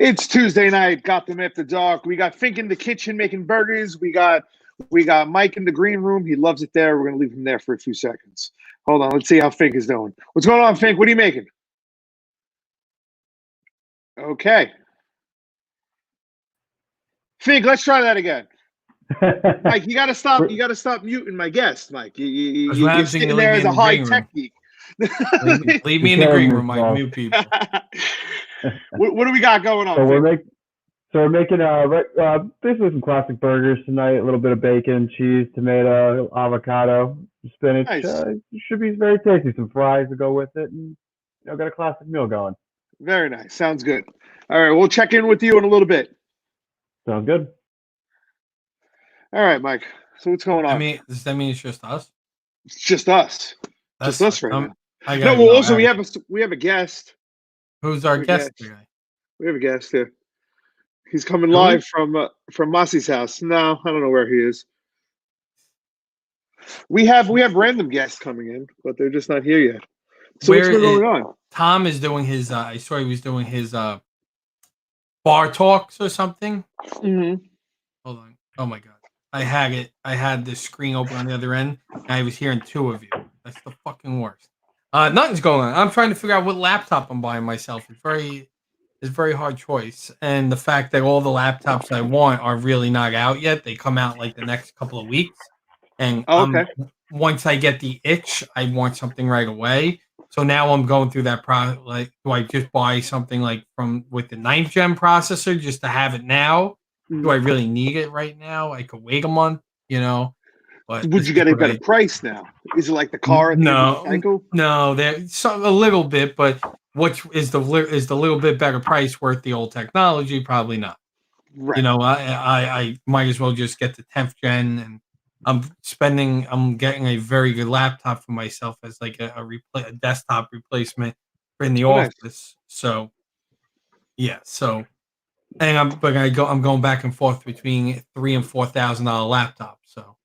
It's Tuesday night, Gotham After Dark. We got Fink in the kitchen making burgers. We got Mike in the green room. He loves it there. We're gonna leave him there for a few seconds. Hold on, let's see how Fink is doing. What's going on, Fink? What are you making? Okay. Fink, let's try that again. Mike, you gotta stop. You gotta stop muting my guest, Mike. You're sitting there as a high tech geek. Leave me in the green room, Mike. Mute people. What do we got going on? So we're making basically some classic burgers tonight. A little bit of bacon, cheese, tomato, avocado, spinach. Nice. Should be very tasty. Some fries to go with it, and got a classic meal going. Very nice. Sounds good. All right, we'll check in with you in a little bit. Sounds good. All right, Mike. So what's going on? Does that mean it's just us? It's just us. Just us right now. We have a guest. Who's our guest today? We have a guest here. He's coming live from Masi's house. No, I don't know where he is. We have random guests coming in, but they're just not here yet. So what's going on? Tom is doing his. I saw he was doing his bar talks or something. Mm-hmm. Hold on. Oh my god, I had the screen open on the other end, and I was hearing two of you. That's the fucking worst. Nothing's going on. I'm trying to figure out what laptop I'm buying myself. It's a very hard choice, and the fact that all the laptops I want are really not out yet. They come out like the next couple of weeks, and once I get the itch, I want something right away. So now I'm going through that process. Like, do I just buy something like with the 9th gen processor just to have it now? Do I really need it right now? I could wait a month, But would you get a better price now? Is it like the car? No, there's a little bit, but what is the little bit better price worth the old technology? Probably not. Right. I might as well just get the 10th gen, and I'm getting a very good laptop for myself as like a desktop replacement in the office. So, yeah. So, and I'm going back and forth between $3,000 and $4,000 laptops. So.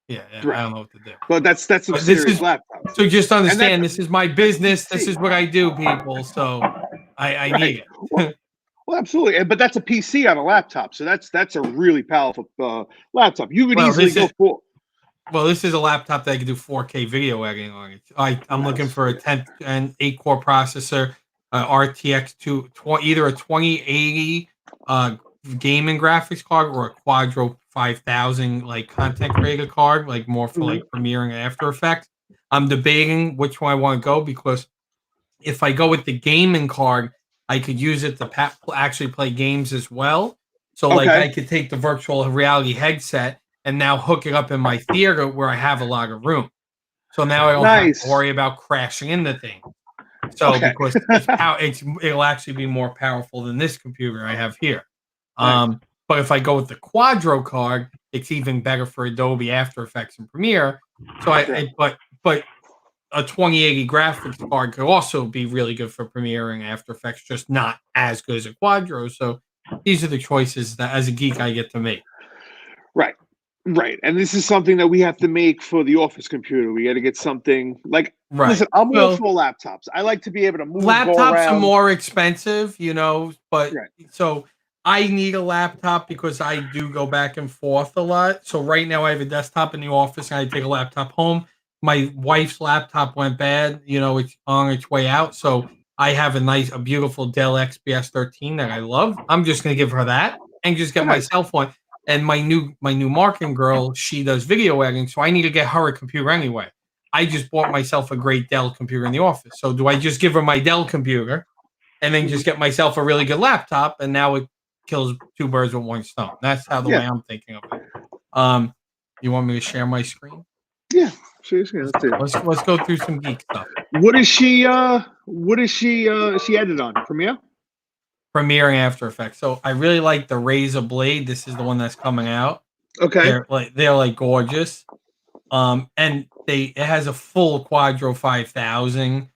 Yeah, right. I don't know what to do. Well, that's a serious laptop. So just understand, this is my business. This is what I do, people. So I need it. Well, absolutely. But that's a PC on a laptop. So that's a really powerful laptop. You would easily go for. Well, this is a laptop that I can do 4K video editing on it. I'm looking for a 10th and 8-core processor, RTX either a 2080 gaming graphics card or a Quadro 5000 like content creator card, like more for like Premiere and After Effects. I'm debating which one I want to go, because if I go with the gaming card, I could use it to actually play games as well. So like I could take the virtual reality headset and now hook it up in my theater where I have a lot of room. So now I don't have to worry about crashing into things. So because it'll actually be more powerful than this computer I have here. But if I go with the Quadro card, it's even better for Adobe After Effects and Premiere. So but a 2080 graphics card could also be really good for Premiere and After Effects, just not as good as a Quadro. So these are the choices that as a geek I get to make. Right. And this is something that we have to make for the office computer. We got to get something like, listen, I'm all for laptops. I like to be able to move. Laptops are more expensive, but so I need a laptop because I do go back and forth a lot. So right now I have a desktop in the office and I take a laptop home. My wife's laptop went bad, it's on its way out. So I have a beautiful Dell XPS 13 that I love. I'm just going to give her that and just get myself one. And my new marketing girl, she does video editing, so I need to get her a computer anyway. I just bought myself a great Dell computer in the office. So do I just give her my Dell computer and then just get myself a really good laptop, and now it kills two birds with one stone? That's how the way I'm thinking of it. You want me to share my screen? Yeah, seriously. Let's go through some geek stuff. What is she edited on? Premiere? Premiere and After Effects. So I really like the Razer Blade. This is the one that's coming out. Okay. They're gorgeous. And it has a full Quadro 5000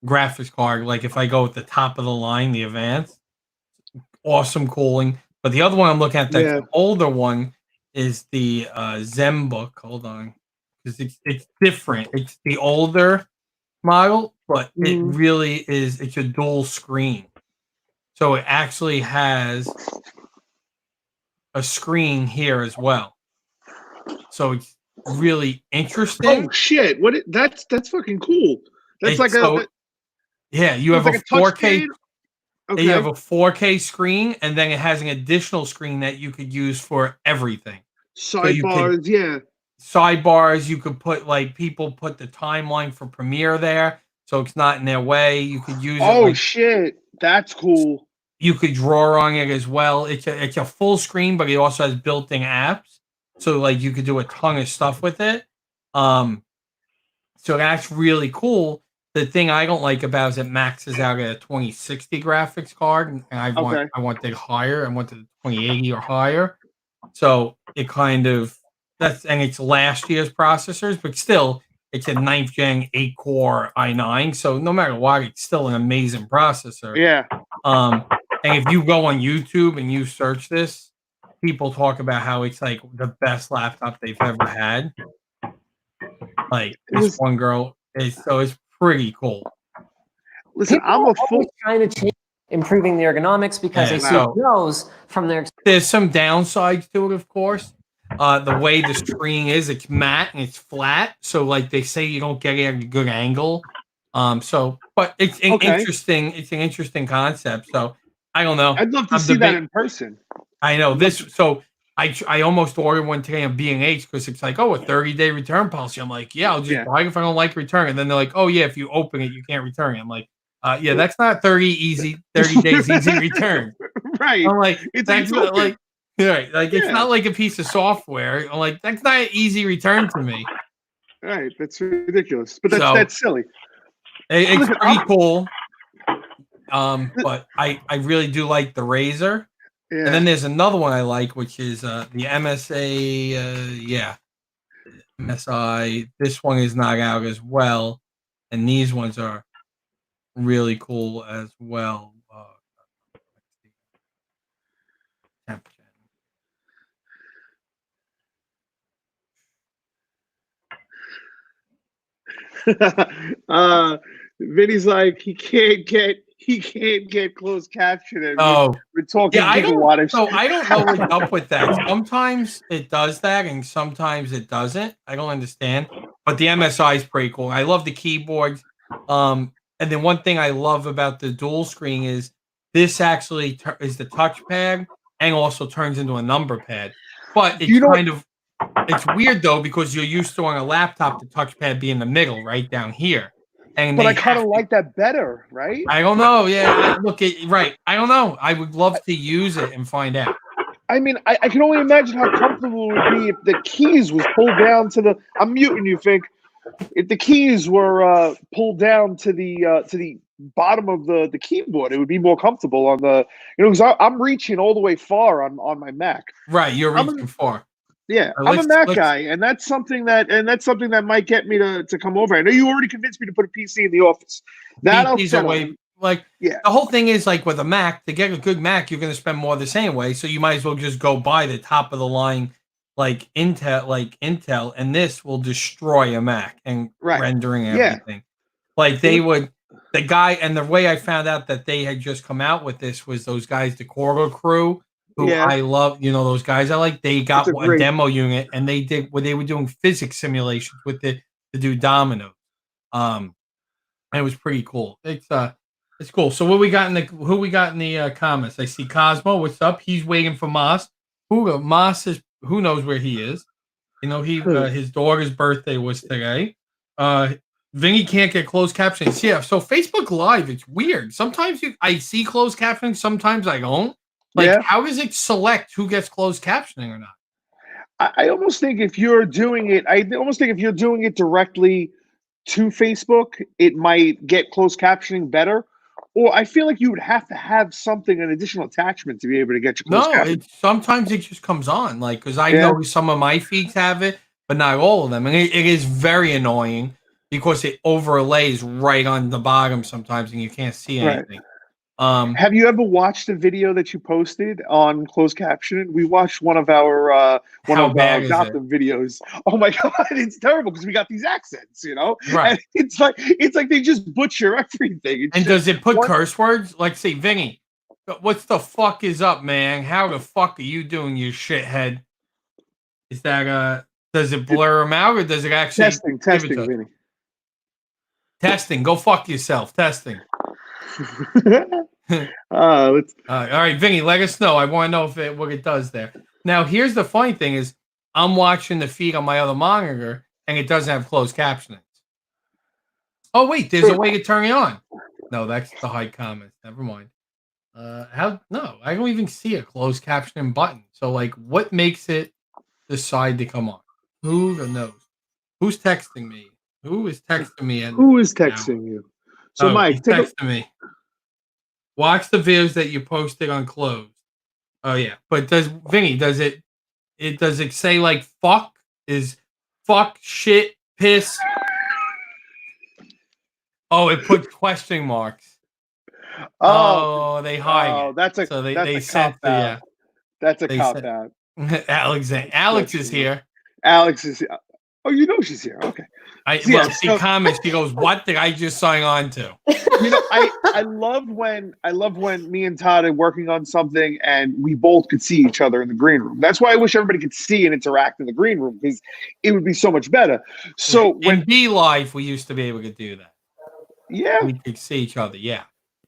graphics card. Like if I go with the top of the line, the advanced, awesome cooling. But the other one I'm looking at, the older one, is the ZenBook. Hold on, because it's different. It's the older model, but it really is. It's a dual screen. So it actually has a screen here as well. So it's really interesting. Oh shit! That's fucking cool. That's like yeah, you have like a a touch 4K. screen? Okay. You have a 4K screen, and then it has an additional screen that you could use for everything. Sidebars, yeah. Sidebars, you could put people put the timeline for Premiere there, so it's not in their way. You could use it Shit, that's cool. you could draw on it as well. It's a full screen, but it also has built-in apps, so you could do a ton of stuff with it. So that's really cool. The thing I don't like about it is it maxes out at a 2060 graphics card, and I want it higher. I want the 2080 or higher. So it kind of and it's last year's processors, but still it's a 9th gen 8-core i9. So no matter what, it's still an amazing processor. Yeah. And if you go on YouTube and you search this, people talk about how it's like the best laptop they've ever had. This one girl it's pretty cool. Listen, people are always trying to change, improving the ergonomics because they see those from their. There's some downsides to it, of course. The way the screen is, it's matte and it's flat, so they say you don't get it at a good angle. But it's interesting. It's an interesting concept. So I don't know. I'd love to see that in person. I know this. So I almost ordered one today on B&H because it's a 30-day return policy. I'm like, yeah, I'll just buy it if I don't like return. And then they're like, oh yeah, if you open it, you can't return it. I'm like, yeah, that's not 30 days easy return. Right. I'm like, it's that's not it's not like a piece of software. I'm like, that's not an easy return to me. Right. That's ridiculous. But that's silly. It's pretty cool. But I really do like the Razer. Yeah. And then there's another one I like, which is the MSI. MSI. This one is not out as well, and these ones are really cool as well. Vinny's like he can't get closed captioning. We're talking gigawattage. I don't know what's up with that. Sometimes it does that, and sometimes it doesn't. I don't understand. But the MSI is pretty cool. I love the keyboard. And then one thing I love about the dual screen is this actually is the touchpad and also turns into a number pad. But it's it's weird though because you're used to on a laptop the touchpad be in the middle, right down here. But I kind of like that better, right? I don't know. Yeah, I don't know. I would love to use it and find out. I mean, I can only imagine how comfortable it would be if the keys was pulled down to the. I'm muting you, Fink. If the keys were pulled down to the bottom of the keyboard, it would be more comfortable on the. Because I'm reaching all the way far on my Mac. Right, you're reaching far. Yeah, I'm a Mac guy, and that's something that might get me to come over. I know you already convinced me to put a PC in the office. The whole thing is with a Mac, to get a good Mac, you're going to spend more the same way. So you might as well just go buy the top of the line, Intel, and this will destroy a Mac and rendering everything. The guy, and the way I found out that they had just come out with this was those guys, the Corridor crew. Who I love, those guys I like. They got a demo unit, and they were doing physics simulations with it to do dominoes. And it was pretty cool. It's cool. So who we got in the comments? I see Cosmo. What's up? He's waiting for Moss. Moss is who knows where he is. His daughter's birthday was today. Vinny can't get closed captioning. Yeah. So Facebook Live, it's weird. Sometimes I see closed captioning. Sometimes I don't. How does it select who gets closed captioning or not? I almost think if you're doing it directly to Facebook, it might get closed captioning better. Or I feel like you would have to have something, an additional attachment to be able to get your closed captioning. Sometimes it just comes on. Because I know some of my feeds have it, but not all of them. And it is very annoying because it overlays right on the bottom sometimes and you can't see anything. Have you ever watched the video that you posted on closed captioning? We watched one of our Gotham videos. Oh my god, it's terrible because we got these accents, Right? And it's like they just butcher everything. Does it put curse words? Say, Vinny, What's the fuck is up, man? How the fuck are you doing, you shithead? Is that does it blur them out or does it actually testing, Vinny? Testing. Go fuck yourself. Testing. All right, Vinny, let us know. I want to know if what it does there. Now, here's the funny thing is I'm watching the feed on my other monitor and it doesn't have closed captioning. Oh, wait, there's a way to turn it on. No, that's the hide comments. Never mind. No, I don't even see a closed captioning button. So, like, what makes it decide to come on? Who knows? Who's texting me? Who is texting me? Who is texting you? So, Mike, texting me. Watch the videos that you posted on closed. Oh yeah, but does it say like fuck? Is fuck, shit, piss? Oh, it put question marks. Oh, they hide it. That's a cop out. That's a cop out. Alex is here. Alex is here. Oh, you know she's here. Okay. She comments. She goes, "What did I just sign on to?" You know, I love when me and Todd are working on something and we both could see each other in the green room. That's why I wish everybody could see and interact in the green room because it would be so much better. So in B Live, we used to be able to do that. Yeah, we could see each other. Yeah.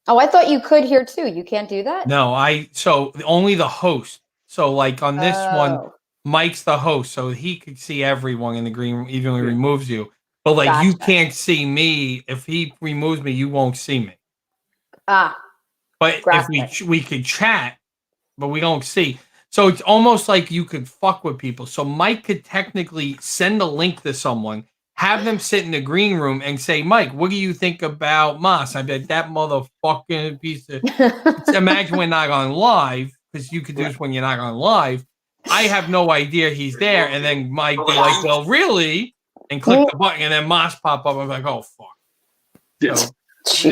Oh, I thought you could here too. You can't do that? No, so only the host. So like on this one, Mike's the host, so he could see everyone in the green room, even when he removes you. But like you can't see me. If he removes me, you won't see me. But if we could chat, but we don't see. So it's almost like you could fuck with people. So Mike could technically send a link to someone, have them sit in the green room and say, Mike, what do you think about Moss? I bet that motherfucking piece of... Imagine we're not on live, because you could do this when you're not on live. I have no idea he's there. And then Mike be like, well, really? And click the button, and then Moss pop up. I'm like, oh, fuck. Yes. So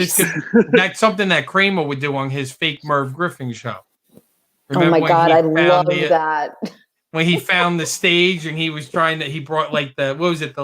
that's something that Kramer would do on his fake Merv Griffin show. Remember oh my God, I love that. When he found the stage and he was he brought like it was the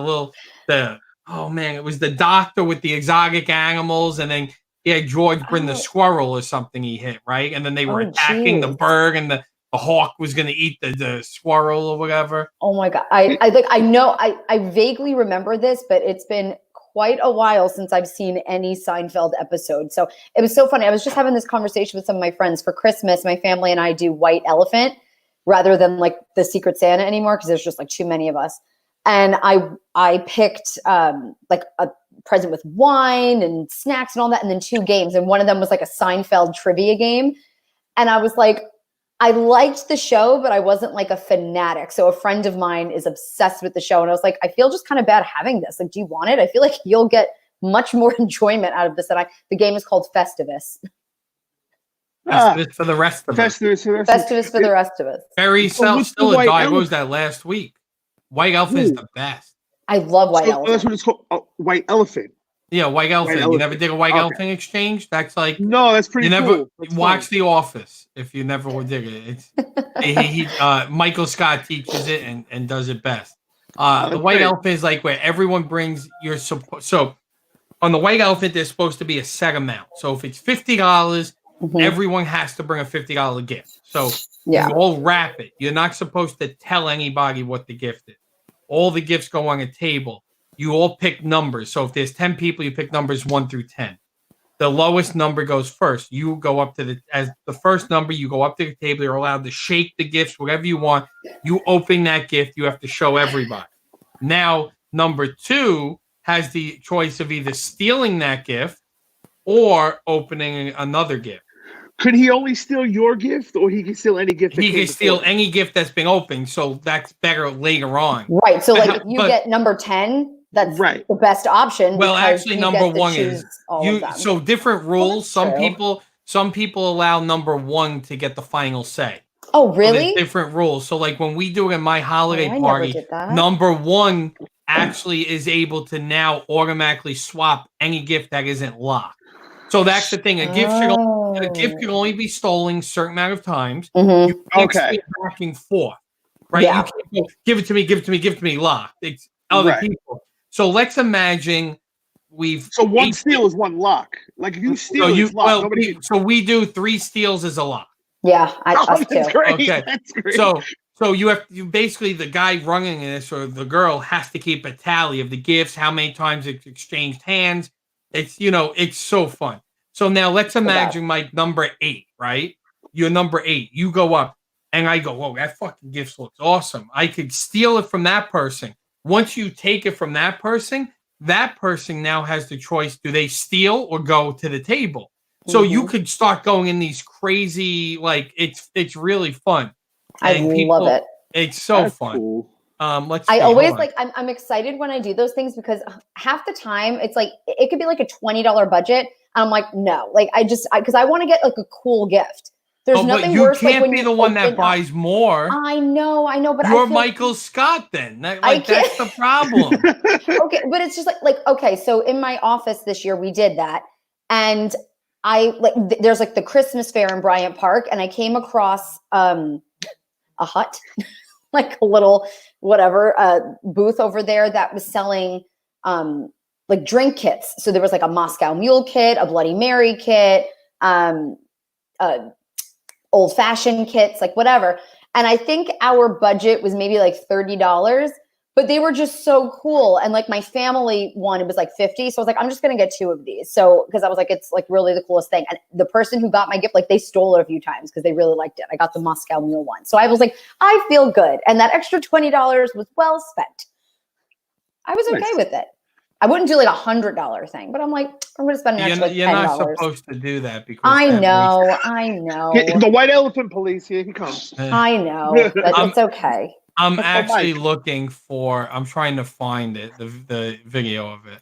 doctor with the exotic animals, and then he had George bring the squirrel or something he hit, right? And then they were attacking the bird, and the hawk was going to eat the squirrel or whatever. Oh my God. I vaguely remember this, but it's been quite a while since I've seen any Seinfeld episode. So it was so funny. I was just having this conversation with some of my friends. For Christmas, my family and I do White Elephant rather than like the Secret Santa anymore, because there's just like too many of us. And I picked like a present with wine and snacks and all that, and then 2 games. And one of them was like a Seinfeld trivia game. And I was like, I liked the show, but I wasn't like a fanatic. So a friend of mine is obsessed with the show. And I was like, I feel just kind of bad having this. Like, do you want it? I feel like you'll get much more enjoyment out of this. The game is called Festivus. Festivus for the rest of us. Festivus for the rest of us. Barry still a guy. What was that last week? White Elephant is the best. I love White Elephant. That's what it's called. White Elephant. Yeah, White Elephant. You never did a White Elephant exchange? That's like that's pretty cool. You never watch The Office if you never did it. It's Michael Scott teaches it and does it best. The White Elephant is like where everyone brings your support. So on the White Elephant, there's supposed to be a set amount. So if it's $50, everyone has to bring a $50 gift. So you all wrap it. You're not supposed to tell anybody what the gift is. All the gifts go on a table. You all pick numbers. So if there's 10 people, you pick numbers 1 through 10. The lowest number goes first. You go up to as the first number, you go up to the table. You're allowed to shake the gifts, whatever you want. You open that gift, you have to show everybody. Now, number 2 has the choice of either stealing that gift or opening another gift. Could he only steal your gift, or he can steal any gift? He can steal any gift that's been opened, so that's better later on. Right. So, like, if you get number 10, that's the best option. Well, actually, number 1 is so different rules. Some people allow number 1 to get the final say. Oh, really? So different rules. So, like when we do it in my holiday party, number 1 actually is able to now automatically swap any gift that isn't locked. So that's the thing. A gift can only be stolen a certain amount of times. You can't stay back and forth, right? You can't go, give it to me, locked. It's other people. So let's imagine So one steal is one lock. Like if you steal, it's locked. So we do 3 steals as a lock. Yeah, us too. That's great. Okay, That's great. So you basically the guy running this or the girl has to keep a tally of the gifts, how many times it's exchanged hands. It's it's so fun. So now let's imagine like number 8, right? You're number 8. You go up, and I go, "Whoa, that fucking gift looks awesome." I could steal it from that person. Once you take it from that person now has the choice: do they steal or go to the table? So you could start going in these crazy, like it's really fun. I love it. It's so That's fun. Cool. Let's. I always I'm excited when I do those things because half the time it's like it could be like a $20 budget. And I'm like, no, like because I want to get like a cool gift. There's nothing worse. You can't like, when be the one that buys more. I know, but you're Michael Scott then. That's the problem. Okay, but it's just like okay. So in my office this year we did that, and there's like the Christmas fair in Bryant Park, and I came across a hut, like a little whatever booth over there that was selling like drink kits. So there was like a Moscow Mule kit, a Bloody Mary kit, old fashioned kits, like whatever. And I think our budget was maybe like $30, but they were just so cool. And like my family one, it was like 50. So I was like, I'm just going to get 2 of these. So, cause I was like, it's like really the coolest thing. And the person who got my gift, like they stole it a few times cause they really liked it. I got the Moscow Mule one. So I was like, I feel good. And that extra $20 was well spent. I was okay with it. I wouldn't do like $100 thing, but I'm like, I'm going to spend an extra $10. You're not supposed to do that because I know. The white elephant police, here he comes. I know, but it's okay. I'm actually looking for. I'm trying to find it. The video of it.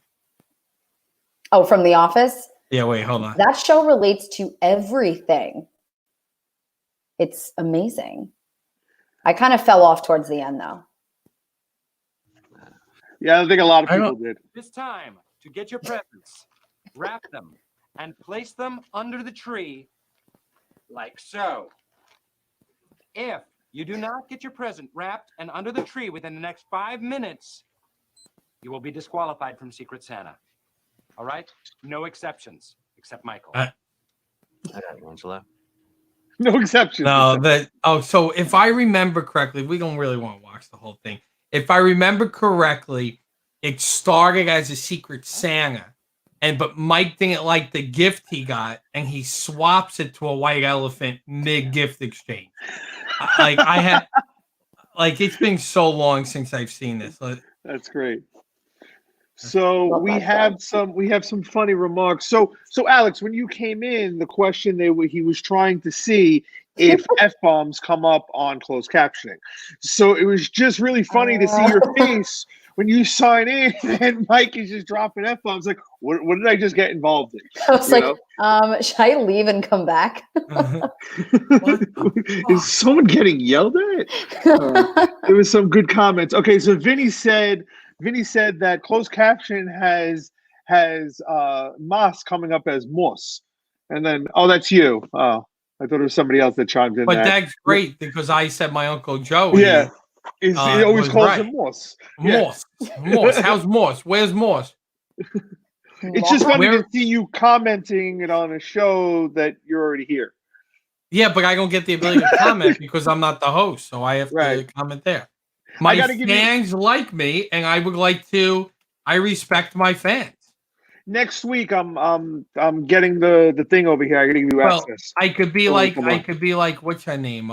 Oh, from The Office? Yeah. Wait. Hold on. That show relates to everything. It's amazing. I kind of fell off towards the end, though. Yeah, I think a lot of people did. This time, to get your presents, wrap them and place them under the tree like so. If you do not get your present wrapped and under the tree within the next 5 minutes, you will be disqualified from Secret Santa. All right? No exceptions, except Michael. I got it, Angela. No exceptions. No, so if I remember correctly, we don't really want to watch the whole thing. If I remember correctly, it started as a Secret Santa, but Mike didn't like the gift he got, and he swaps it to a white elephant mid-gift exchange. It's been so long since I've seen this. That's great. So we have some funny remarks. So Alex, when you came in, the question he was trying to see if F-bombs come up on closed captioning. So it was just really funny to see your face when you sign in and Mike is just dropping F-bombs. Like, what did I just get involved in? I was should I leave and come back? Is someone getting yelled at? There was some good comments. Okay, so Vinny said that closed caption has Moss coming up as Moss. And then, that's you. I thought it was somebody else that chimed in. But that's great because I said my Uncle Joe. Yeah. He always calls him Moss. Moss. Moss. How's Moss? Where's Moss? It's just funny to see you commenting it on a show that you're already here. Yeah, but I don't get the ability to comment because I'm not the host, so I have to comment there. My fans like me, and I would like to. I respect my fans. Next week, I'm getting the thing over here. I gotta give you access. I could be like what's her name?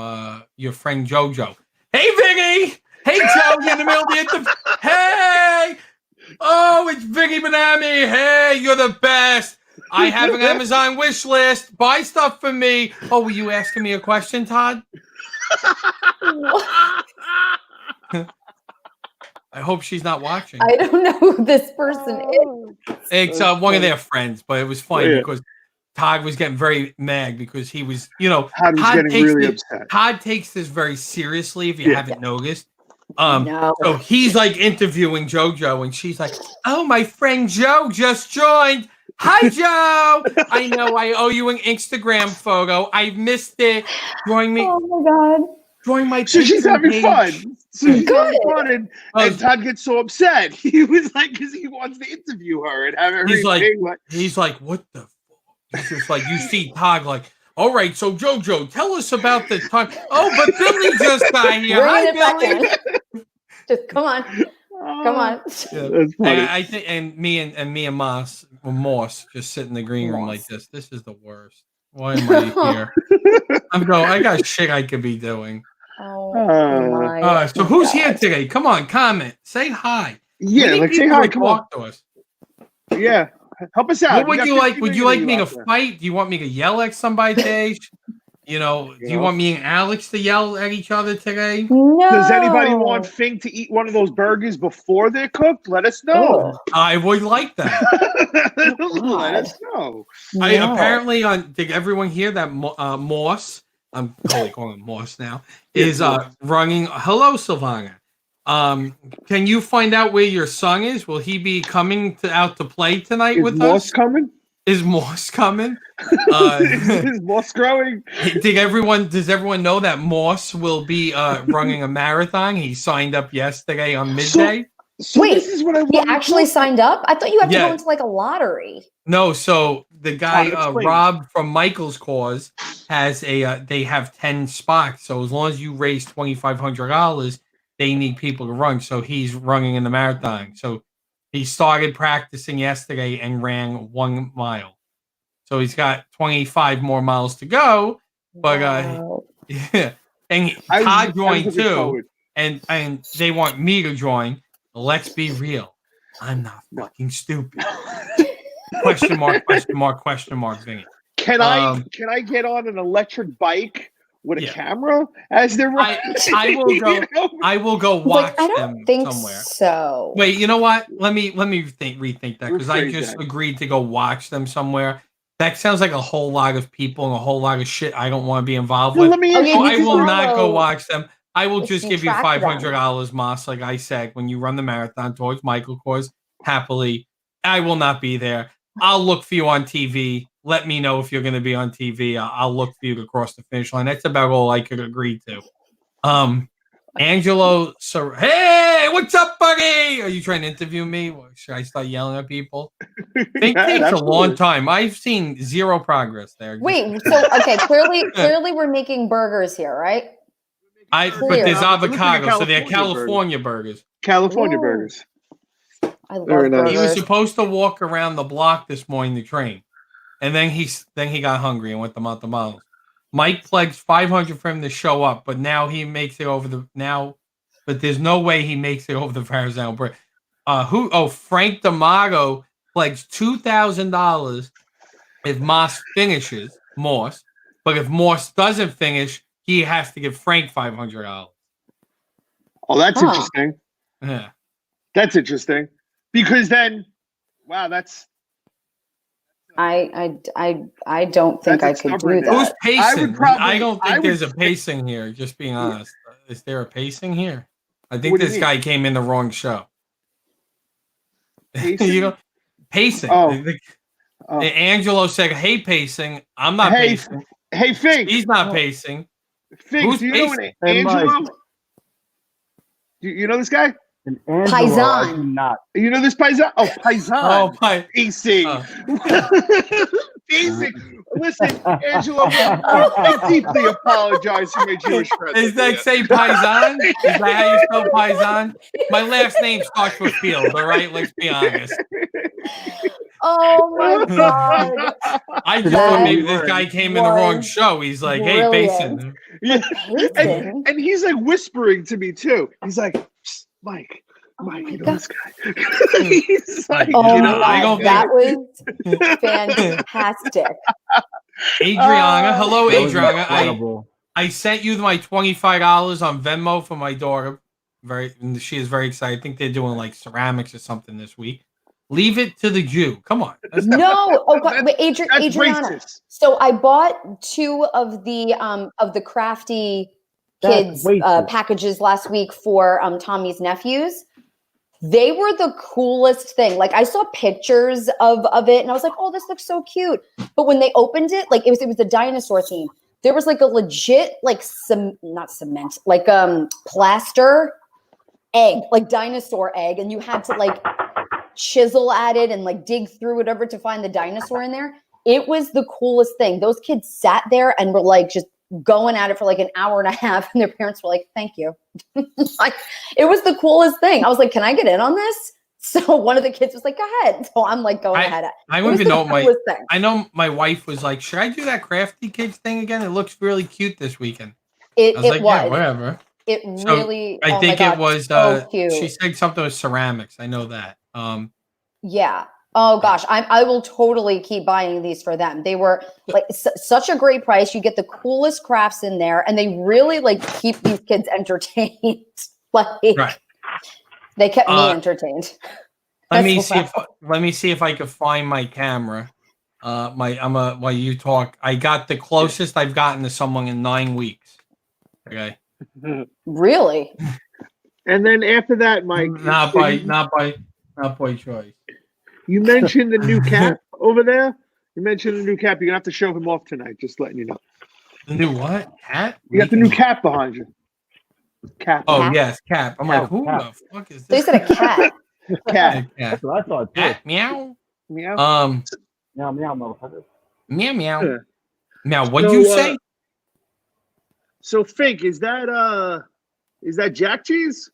Your friend Jojo. Hey, Viggy. Hey, Joe. In the middle of the interview. Hey. Oh, it's Viggy Benami. Hey, you're the best. I have an Amazon wish list. Buy stuff for me. Oh, were you asking me a question, Todd? I hope she's not watching. I don't know who this person is. It's one of their friends, but it was funny because Todd was getting very mad because he was, Todd was getting really upset. Todd takes this very seriously, if you haven't noticed. So he's like interviewing JoJo, and she's like, "Oh, my friend Joe just joined. Hi, Joe. I know I owe you an Instagram photo. I missed it. Join me. Oh my God. Join my So she's Patreon having page. fun. So she's Good. having fun, and Todd gets so upset. He was like, because he wants to interview her and have her. He's like, what the? He's just like, you see Todd like, all right, so Jojo, tell us about the time. Oh, but Billy just got here. Bringing Hi, it back Billy. in. Just come on. Come on. Yeah. That's funny. I think, and me and Moss just sit in the green room like this. This is the worst. Why am I here? I got shit I could be doing. Oh my. So who's God. here today? Come on, comment, say hi. Yeah, like say hi. Come on. Talk to us. Yeah, help us out. What would you like? Would you like me to fight? Do you want me to yell at somebody today? Do you want me and Alex to yell at each other today? No. Does anybody want Fink to eat one of those burgers before they're cooked? Let us know. I would like that. Let us know. Apparently, did everyone hear that Moss? I'm totally calling him Moss now. Is running. Hello, Silvana. Can you find out where your son is? Will he be coming out to play tonight with us? Is Moss coming? Is Moss growing? Does everyone know that Moss will be running a marathon? He signed up yesterday on midday. So wait, this is what he actually signed up? I thought you had to go into like a lottery. No, so the guy Rob from Michael's Cause has they have 10 spots. So as long as you raise $2,500, they need people to run. So he's running in the marathon. So he started practicing yesterday and ran 1 mile. So he's got 25 more miles to go. But yeah, and Todd joined too. And they want me to join. Let's be real. I'm not fucking stupid. Question mark, Vinny. Can I get on an electric bike with a camera as they're running? I will go. I will go watch them somewhere. I don't think so. Wait, you know what? Let me rethink that because I just agreed to go watch them somewhere. That sounds like a whole lot of people and a whole lot of shit I don't want to be involved with. I will not go watch them. I will just give you $500, Moss, like I said, when you run the marathon towards Michael Kors. Happily, I will not be there. I'll look for you on TV. Let me know if you're going to be on TV. I'll look for you to cross the finish line. That's about all I could agree to. Angelo, hey, what's up, buddy? Are you trying to interview me? Should I start yelling at people? It takes a long time. I've seen zero progress there. Wait, so okay, clearly we're making burgers here, right? But there's avocado, so they're California burgers. California burgers. I love burgers. He was supposed to walk around the block this morning to train, and then he got hungry and went to McDonald's. Mike pledged $500 for him to show up, but now he makes it over but there's no way he makes it over the Verrazano Bridge. Frank D'Amato pledged $2,000 if Moss finishes, but if Moss doesn't finish, he has to give Frank $500. Oh, that's interesting. Yeah. That's interesting. Because then, wow, that's... I don't think I could do that. Who's pacing? I don't think there's a pacing here, just being honest. Is there a pacing here? I think this guy came in the wrong show. Pacing? Pacing. Angelo said, hey, pacing. I'm not pacing. Hey, Fink. He's not pacing. Fink, do you know Angelo? You know this guy? Paisan. You know this Paisan? Oh, Paisan. Pacing. Pacing. Listen, Angelo, I deeply apologize for my Jewish friends. Is that say Paisan? Is that how you spell Paisan? My last name starts with Field, all right? Let's be honest. Oh my God. I just thought maybe this guy came in the wrong show. He's like, hey, Payson. Yeah. And he's like whispering to me too. He's like, Mike, you know this guy. He's like, that was fantastic. Adriana, hello, Adriana. I sent you my $25 on Venmo for my daughter. She is very excited. I think they're doing like ceramics or something this week. Leave it to the Jew. Come on. No. Oh God. Wait, Adriana. Racist. So I bought 2 of the Crafty Kids packages last week for Tommy's nephews. They were the coolest thing. Like I saw pictures of it and I was like, oh, this looks so cute. But when they opened it, like it was a dinosaur theme. there was like a legit like not cement, like plaster egg, like dinosaur egg, and you had to like chisel at it and like dig through whatever to find the dinosaur in there. It was the coolest thing. Those kids sat there and were like just going at it for like an hour and a half, and their parents were like, "Thank you." Like, it was the coolest thing. I was like, "Can I get in on this?" So one of the kids was like, "Go ahead." So I'm like, going ahead. I don't even know I know my wife was like, "Should I do that Crafty Kids thing again? It looks really cute this weekend." I was like, "Yeah, whatever." It really. I think it was. So cute. She said something with ceramics. I know that. Yeah. Oh gosh, I will totally keep buying these for them. They were like such a great price. You get the coolest crafts in there, and they really like keep these kids entertained. Like they kept me entertained. Let me see if I can find my camera. While you talk, I got the closest I've gotten to someone in 9 weeks. Okay. Really? And then after that, Mike, not by choice. You mentioned the new cap over there. You mentioned the new cap. You're gonna have to show him off tonight. Just letting you know. The new what? Cap? You got the new cap behind you. Cap. Oh Cap? yes, cap. I'm like, who the fuck is this? They said a cat. Cat. That's what I thought too. Meow. Meow. Meow, meow, motherfucker. Meow meow. Yeah. Now, what'd you say? So Fink, is that Jack cheese?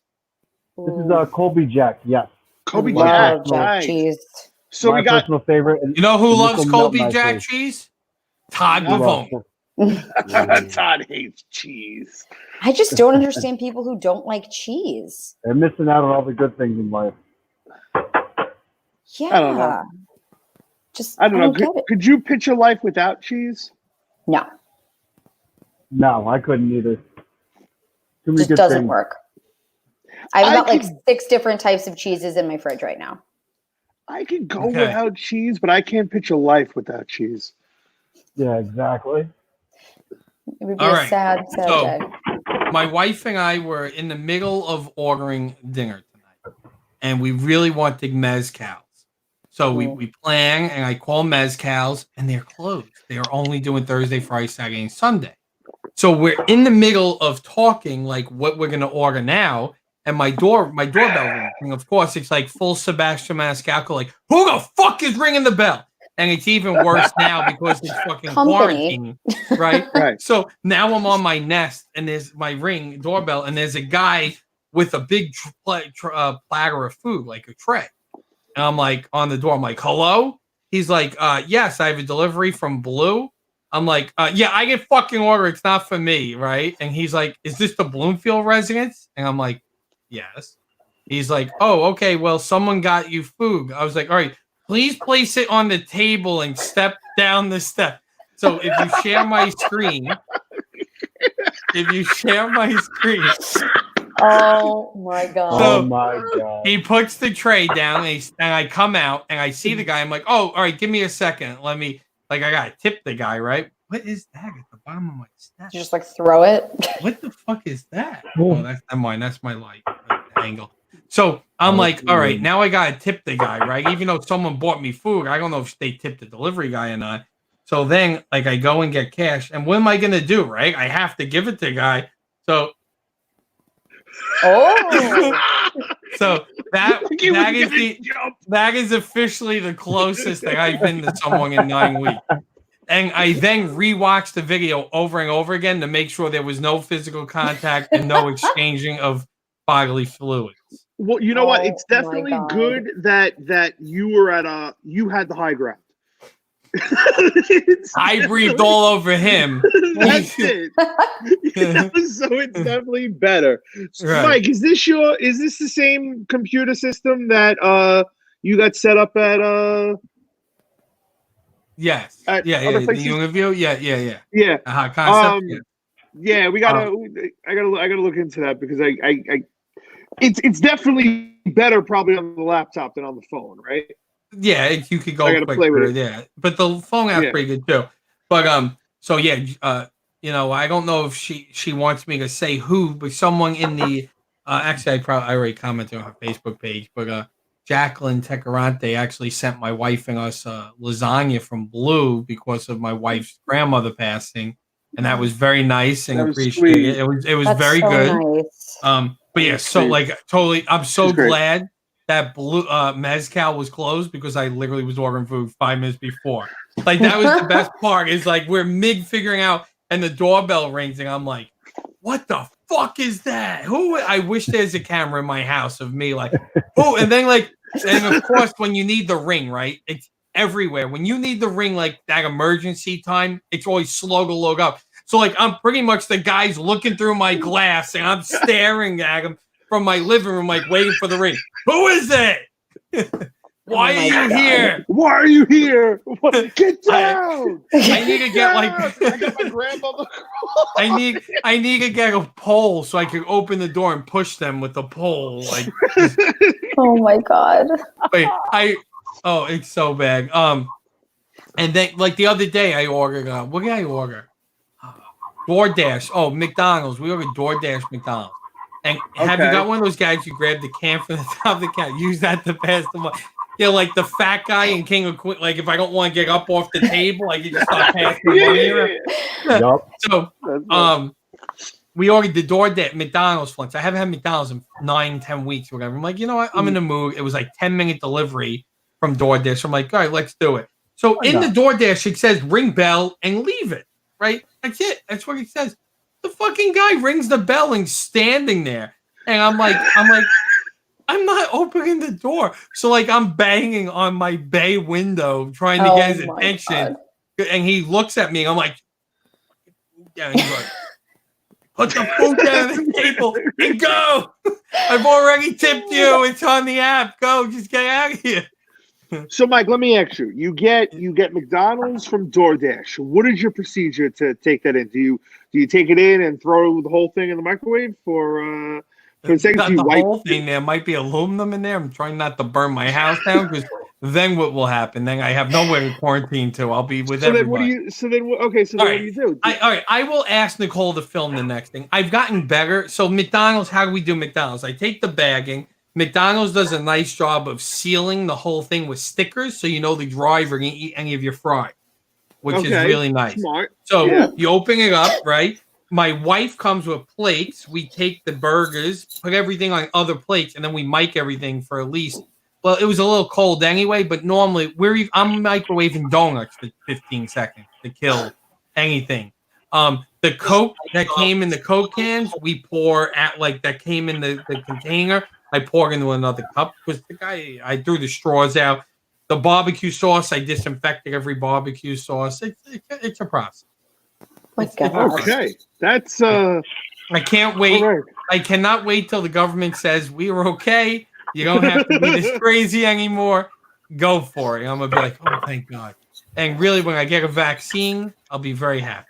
This is Colby Jack. Yes. Colby Love Jack. Jack Right. cheese. So my we got personal favorite. You know who loves Nickel Colby melt Jack my face. cheese? Todd Who loves Pavone. it? Todd hates cheese. I just don't understand people who don't like cheese. They're missing out on all the good things in life. Yeah. I don't know. Just I don't know. get it. Could you picture life without cheese? No, No, I couldn't either. Too many just good doesn't things. work. I've I got like could- 6 different types of cheeses in my fridge right now. I can go Okay. without cheese, but I can't picture life without cheese. Yeah, exactly. It would be All a right. sad So- day. My wife and I were in the middle of ordering dinner tonight, and we really wanted mezcals. So we plan, and I call mezcals, and they're closed. They are only doing Thursday, Friday, Saturday, and Sunday. So we're in the middle of talking, like what we're gonna order now, and my doorbell rings. And of course, it's like full Sebastian Maniscalco, like, who the fuck is ringing the bell? And it's even worse now because it's fucking Company. quarantine, right? Right. So now I'm on my Nest, and there's my ring doorbell, and there's a guy with a big platter of food, like a tray. And I'm like on the door. I'm like, hello? He's like, yes, I have a delivery from Blue. I'm like, yeah, I get fucking order. It's not for me, right? And he's like, is this the Bloomfield residence? And I'm like, yes. He's like, oh, okay. Well, someone got you food. I was like, all right, please place it on the table and step down the step. So if you share my screen, Oh my god. So- Oh my god. he puts the tray down, and I come out, and I see the guy. I'm like, oh, all right, give me a second. Let me, like, I gotta tip the guy, right? What is that at the bottom of my step? You just like throw it. What the fuck is that? Oh, that's mine. That's my light angle. So I'm like, all right, now I gotta tip the guy, right? Even though someone bought me food, I don't know if they tipped the delivery guy or not. So then, like, I go and get cash, and what am I gonna do, right? I have to give it to the guy. So Oh. that is officially the closest that I've been to someone in 9 weeks. And I then rewatched the video over and over again to make sure there was no physical contact and no exchanging of bodily fluids. Well, you know what? Oh It's my definitely God. good that you were you had the high ground. I breathed all over him. That's it. So it's definitely better. So, Right. Mike, is this the same computer system that you got set up at Yes. At Yeah. other The places? interview. Yeah. Yeah. Concept. Yeah, we gotta I gotta look into that because it's definitely better probably on the laptop than on the phone, right? Yeah, you could go I gotta play quicker. with it. Yeah, but the phone app's Yeah. pretty good too. But so yeah, you know, I don't know if she wants me to say who, but someone in the actually I already commented on her Facebook page, but Jacqueline Tecarante actually sent my wife and us lasagna from Blue because of my wife's grandmother passing, and that was very nice and That was appreciated. sweet. It was That's very so good. nice. But yeah, so Sweet. like totally, I'm so She's great. glad that Blue Mezcal was closed because I literally was ordering food 5 minutes before. Like that was the best part. Is like we're mid figuring out, and the doorbell rings, and I'm like, "What the fuck is that? Who?" I wish there's a camera in my house of me, like, "Who?" And then like, and of course, when you need the ring, right? It's everywhere. When you need the ring, like that emergency time, it's always slow to load up. So like, I'm pretty much the guy's looking through my glass, and I'm staring at him from my living room, like waiting for the ring. Who is it? Why are you here? Why are you here? Get down! I need to get like I got my grandmother. I need to get a pole so I can open the door and push them with the pole. Like, Oh my god. wait, it's so bad. And then like the other day I ordered what did I order? DoorDash. Oh, McDonald's. We ordered DoorDash McDonald's. And have you got one of those guys you grab the can from the top of the can, use that to pass the money? You know, like the fat guy in King of Queens. Like if I don't want to get up off the table, I can just start passing the money around. Yup. So, we ordered the DoorDash McDonald's once. I haven't had McDonald's in 9-10 weeks or whatever. I'm like, you know what? I'm in the mood. It was like 10-minute delivery from DoorDash. I'm like, all right, let's do it. So in the DoorDash, it says ring bell and leave it. Right? That's it. That's what it says. The fucking guy rings the bell and standing there. And I'm like, I'm not opening the door. So like I'm banging on my bay window trying to get his attention. God. And he looks at me and I'm like, yeah, and he's like, put the food down on the table and go. I've already tipped you. It's on the app. Go, just get out of here. So, Mike, let me ask you. You get McDonald's from DoorDash. What is your procedure to take that in? Do you take it in and throw the whole thing in the microwave for a second? The whole thing, there might be aluminum in there. I'm trying not to burn my house down because then what will happen? Then I have nowhere to quarantine to. I'll be with everybody. What do you do? All right, I will ask Nicole to film the next thing. I've gotten better. So McDonald's, how do we do McDonald's? I take the bagging. McDonald's does a nice job of sealing the whole thing with stickers so you know the driver can eat any of your fries, which is really nice. Smart. So you open it up, right? My wife comes with plates. We take the burgers, put everything on other plates, and then we mic everything for at least. Well, it was a little cold anyway, but normally I'm microwaving donuts for 15 seconds to kill anything. The Coke that came in the Coke cans, we pour at like that came in the container. I pour into another cup because the guy, I threw the straws out. The barbecue sauce, I disinfected every barbecue sauce. It's a process. Okay, that's I can't wait. correct. I cannot wait till the government says we are okay. You don't have to be this crazy anymore. Go for it. I'm gonna be like, oh, thank God. And really, when I get a vaccine, I'll be very happy.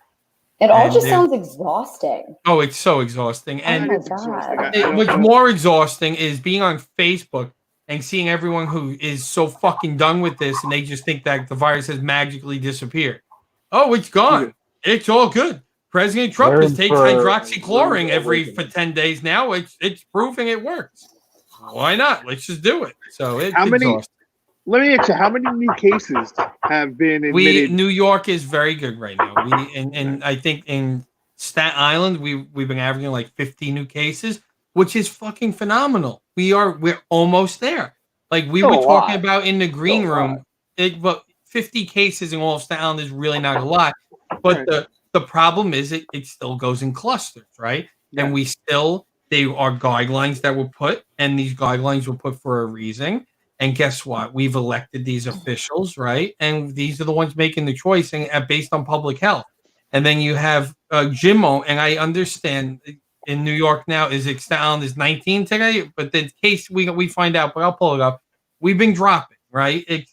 It all just sounds exhausting. Oh, it's so exhausting. And oh my God. What's more exhausting is being on Facebook and seeing everyone who is so fucking done with this and they just think that the virus has magically disappeared. Oh, it's gone. It's all good. President Trump has taken hydroxychloroquine for 10 days now. It's proving it works. Why not? Let's just do it. So it's exhausting. Let me ask you, how many new cases have been admitted? New York is very good right now. And I think in Staten Island we've been averaging like 50 new cases, which is fucking phenomenal. We're almost there. Like we were talking about in the green room, but 50 cases in all of Staten Island is really not a lot. But the problem is it still goes in clusters, right? Yeah. And they are guidelines that were put, and these guidelines were put for a reason. And guess what? We've elected these officials, right? And these are the ones making the choice and based on public health. And then you have Jimmo, and I understand in New York now, is Staten is 19 today? But in case we find out, but I'll pull it up. We've been dropping, right?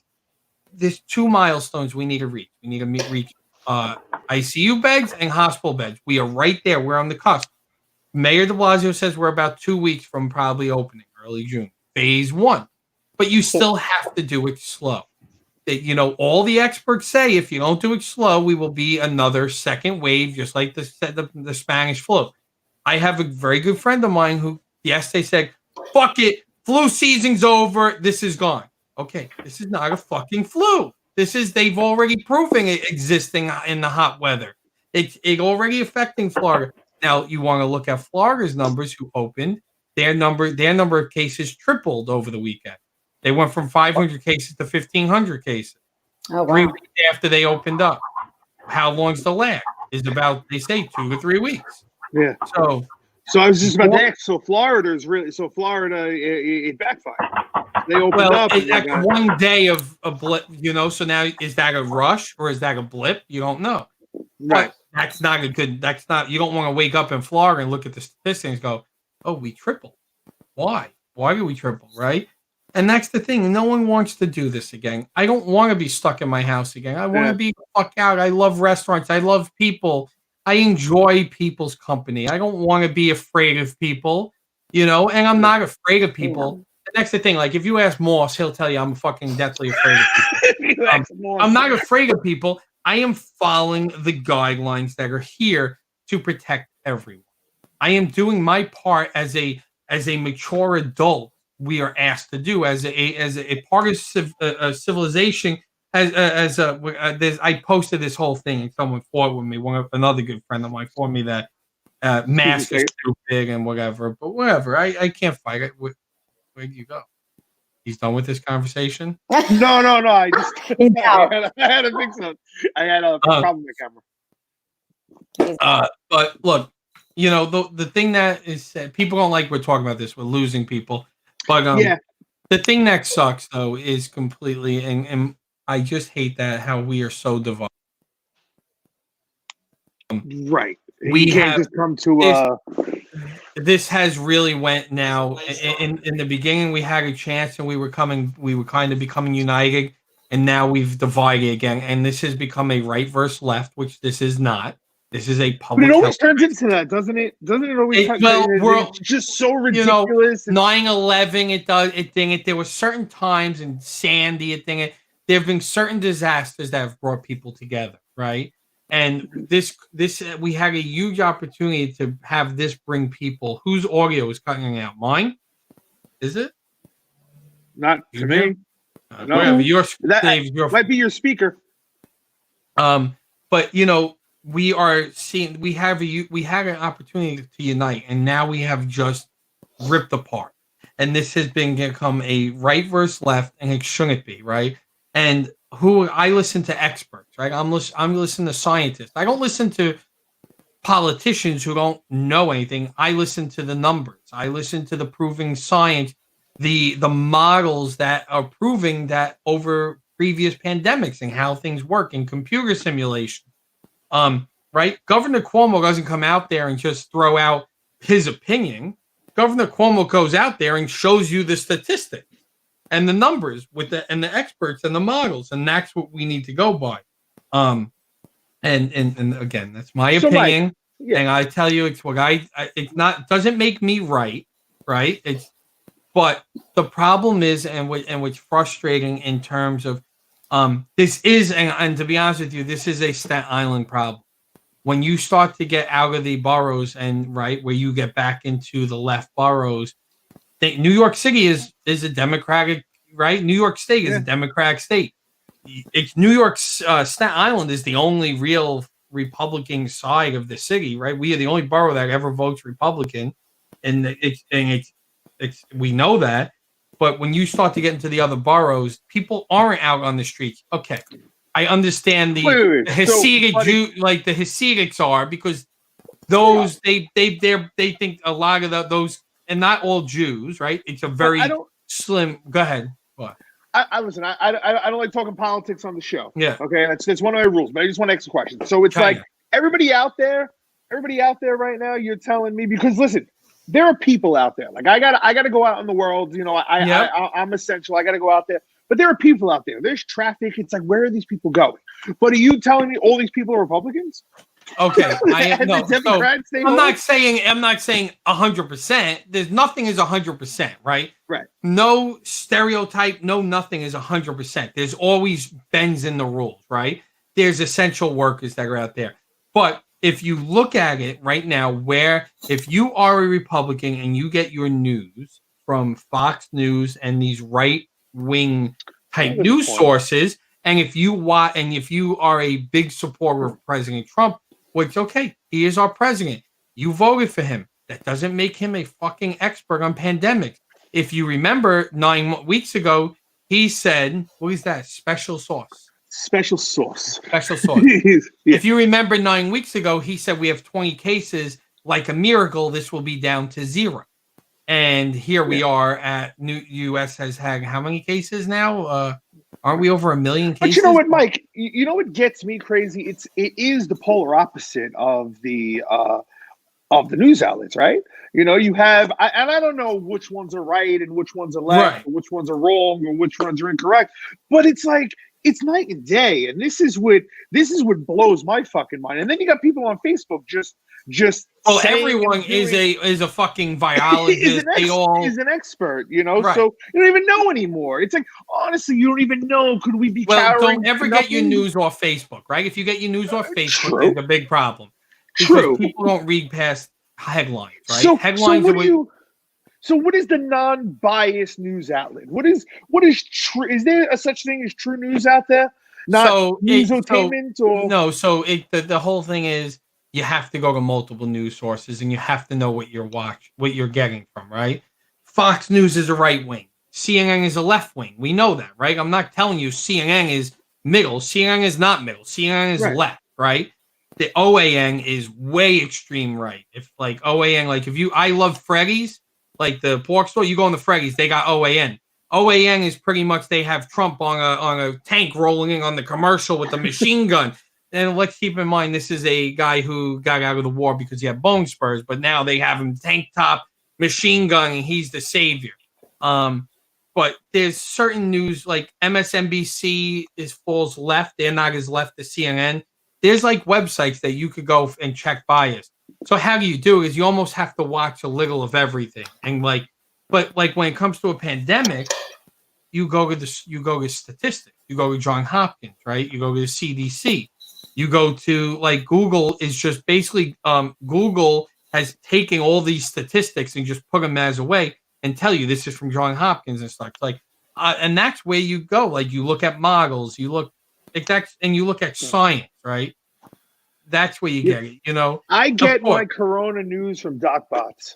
There's 2 milestones we need to reach. We need to reach ICU beds and hospital beds. We are right there. We're on the cusp. Mayor de Blasio says we're about 2 weeks from probably opening, early June, phase 1. But you still have to do it slow. All the experts say if you don't do it slow, we will be another second wave, just like the Spanish flu. I have a very good friend of mine who yesterday said, fuck it, flu season's over, this is gone. Okay, this is not a fucking flu. They've already proven it existing in the hot weather. It's already affecting Florida. Now you want to look at Florida's numbers who opened. Their number of cases tripled over the weekend. They went from 500 cases to 1,500 cases. Oh, 3 wow. weeks after they opened up. How long's the lag? Is about, they say, 2 to 3 weeks. Yeah. So I was just about to ask. So Florida, it backfired. They opened up. That's one day of a blip, So now, is that a rush or is that a blip? You don't know. Right. But that's not a good. That's not. You don't want to wake up in Florida and look at the statistics and go, "Oh, we tripled. Why? Why did we triple?" Right? And that's the thing. No one wants to do this again. I don't want to be stuck in my house again. I want to be fuck out. I love restaurants. I love people. I enjoy people's company. I don't want to be afraid of people, and I'm not afraid of people. And that's the thing. Like, if you ask Moss, he'll tell you I'm fucking deathly afraid of people. I'm not afraid of people. I am following the guidelines that are here to protect everyone. I am doing my part as a mature adult. We are asked to do as a part of civilization. I posted this whole thing and someone fought with me. Another good friend of mine fought me that mask is stupid and whatever. But whatever, I can't fight it. Where do you go? He's done with this conversation? No. I just I had to fix it. I had a problem with the camera. But look, the thing that is people don't like we're talking about this. We're losing people. But the thing that sucks though is completely and I just hate that how we are so divided. Right. We can't just come to this has really went now. In the beginning, we had a chance, and we were kind of becoming united, and now we've divided again. And this has become a right versus left, which this is not. This is a public. But it always turns into that, doesn't it? Doesn't it always? It's just so ridiculous. 9/11, there were certain times, and Sandy, there have been certain disasters that have brought people together, right? And this we had a huge opportunity to have this bring people. Whose audio is cutting out? Mine? Is it? Not to me. No. Whatever. That might be your speaker. But we are seeing we had an opportunity to unite, and now we have just ripped apart. And this has become a right versus left, and it shouldn't be, right? And I listen to experts, right? I'm listening to scientists. I don't listen to politicians who don't know anything. I listen to the numbers. I listen to the proving science, the models that are proving that over previous pandemics and how things work in computer simulation. Right? Governor Cuomo doesn't come out there and just throw out his opinion. Governor Cuomo goes out there and shows you the statistics and the numbers and the experts and the models, and that's what we need to go by. And again, that's my opinion. Mike, and I tell you, it's what it's not doesn't make me right. But the problem is, and what's frustrating in terms of this is, and to be honest with you, this is a Staten Island problem. When you start to get out of the boroughs and where you get back into the left boroughs, New York City is a Democratic, right? New York State is a Democratic state. It's New York, Staten Island is the only real Republican side of the city, right? We are the only borough that ever votes Republican, and we know that. But when you start to get into the other boroughs, people aren't out on the streets. Okay, I understand the Hasidic Jew, like the Hasidics are, because those they think a lot of those, and not all Jews, right? It's a very slim. Go ahead. What? I listen. I don't like talking politics on the show. Yeah. Okay, that's one of my rules. But I just want to ask a question. So it's like everybody out there right now. You're telling me, because listen, there are people out there. Like I gotta go out in the world. I'm essential. I gotta go out there. But there are people out there. There's traffic. It's like, where are these people going? But are you telling me all these people are Republicans? Okay, I'm not saying 100%. There's nothing is 100%, right? Right. No stereotype. No, nothing is 100%. There's always bends in the rules, right? There's essential workers that are out there. But if you look at it right now, if you are a Republican and you get your news from Fox News and these right-wing type news sources, and if you are a big supporter of President Trump, Well, it's okay. He is our president. You voted for him. That doesn't make him a fucking expert on pandemics. If you remember 9 weeks ago, he said, what is that? Special sauce. Special sauce. Special sauce. Yeah. If you remember 9 weeks ago, he said we have 20 cases. Like a miracle, this will be down to 0. And here we are at U.S. has had how many cases now? Aren't we over 1 million cases? But you know what, Mike? You know what gets me crazy? It is the polar opposite of the news outlets, right? You know, you have, and I don't know which ones are right and which ones are left, or which ones are wrong, or which ones are incorrect. But it's like it's night and day, and this is what blows my fucking mind. And then you got people on Facebook just. Well, everyone is a fucking biologist. is an expert, you know. Right. So you don't even know anymore. It's like honestly, you don't even know. Could we be? Well, don't ever get your news off Facebook, right? If you get your news off Facebook, there's a big problem. Because people don't read past headlines, right? So, headlines. So what is the non-biased news outlet? What is true? Is there a such thing as true news out there? Not newsotainment or no. So the whole thing is. You have to go to multiple news sources and you have to know what you're getting from, right? Fox News is a right wing. CNN is a left wing. We know that, right? I'm not telling you CNN is middle. CNN is not middle. CNN is left, right? The OAN is way extreme right. If like OAN, like I love Freddy's, like the pork store, you go in the Freddy's, they got OAN. OAN is pretty much they have Trump on a tank rolling in on the commercial with a machine gun. And let's keep in mind, this is a guy who got out of the war because he had bone spurs, but now they have him tank top, machine gun, and he's the savior. But there's certain news, like MSNBC falls left. They're not as left as CNN. There's like websites that you could go and check bias. So how do you do is you almost have to watch a little of everything. And but when it comes to a pandemic, you go to statistics. You go to Johns Hopkins, right? You go to the CDC. You go to like Google is just basically Google has taken all these statistics and just put them as a way and tell you this is from Johns Hopkins and stuff like, and that's where you go. Like you look at models, you look at science, right? That's where you get it. You know, I get my Corona news from DocBots.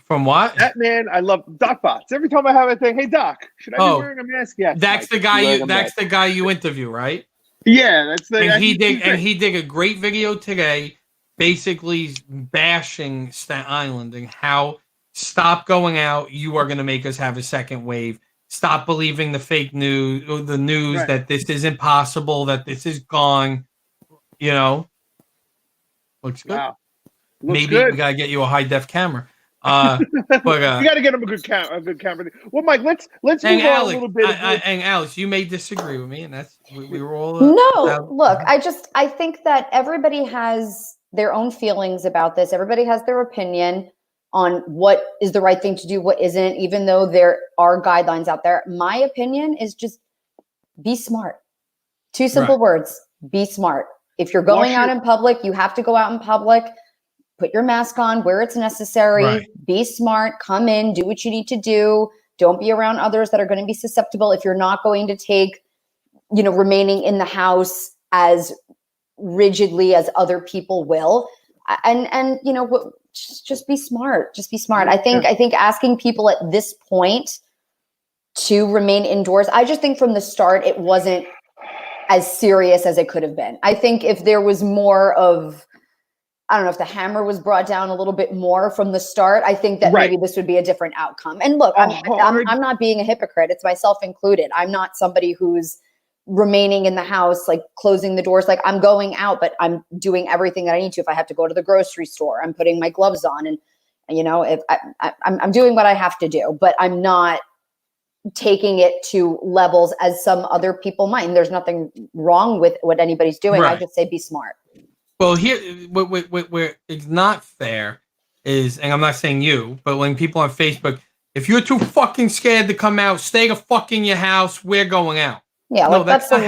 From what? That man, I love DocBots. Every time I have a thing, hey Doc, should I be wearing a mask? Yes. That's the guy. That's the guy you interview, right? Yeah, that's the. And he did a great video today, basically bashing Staten Island and how stop going out. You are going to make us have a second wave. Stop believing the fake news or the news that this is impossible, that this is gone. You know, looks good. Wow. Maybe we gotta get you a high def camera. But you got to get him a good camera. Well, Mike, let's move on a little bit. And Alex, you may disagree with me, and that's we were all. Look, I think that everybody has their own feelings about this. Everybody has their opinion on what is the right thing to do, what isn't. Even though there are guidelines out there, my opinion is just be smart. 2 simple words: be smart. If you're going out in public, you have to go out in public. Put your mask on where it's necessary. Be smart. Come in. Do what you need to do. Don't be around others that are going to be susceptible. If you're not going to take, remaining in the house as rigidly as other people will, and just be smart. Just be smart. I think asking people at this point to remain indoors. I just think from the start it wasn't as serious as it could have been. I think if there was more of, I don't know, if the hammer was brought down a little bit more from the start, I think that maybe this would be a different outcome. And look, I'm not being a hypocrite. It's myself included. I'm not somebody who's remaining in the house, like closing the doors. Like I'm going out, but I'm doing everything that I need to. If I have to go to the grocery store, I'm putting my gloves on, and if I'm doing what I have to do, but I'm not taking it to levels as some other people might. And there's nothing wrong with what anybody's doing. I just say be smart. Well, here, where it's not fair is, and I'm not saying you, but when people on Facebook, if you're too fucking scared to come out, stay the fuck in your house. We're going out. Yeah, no, that's not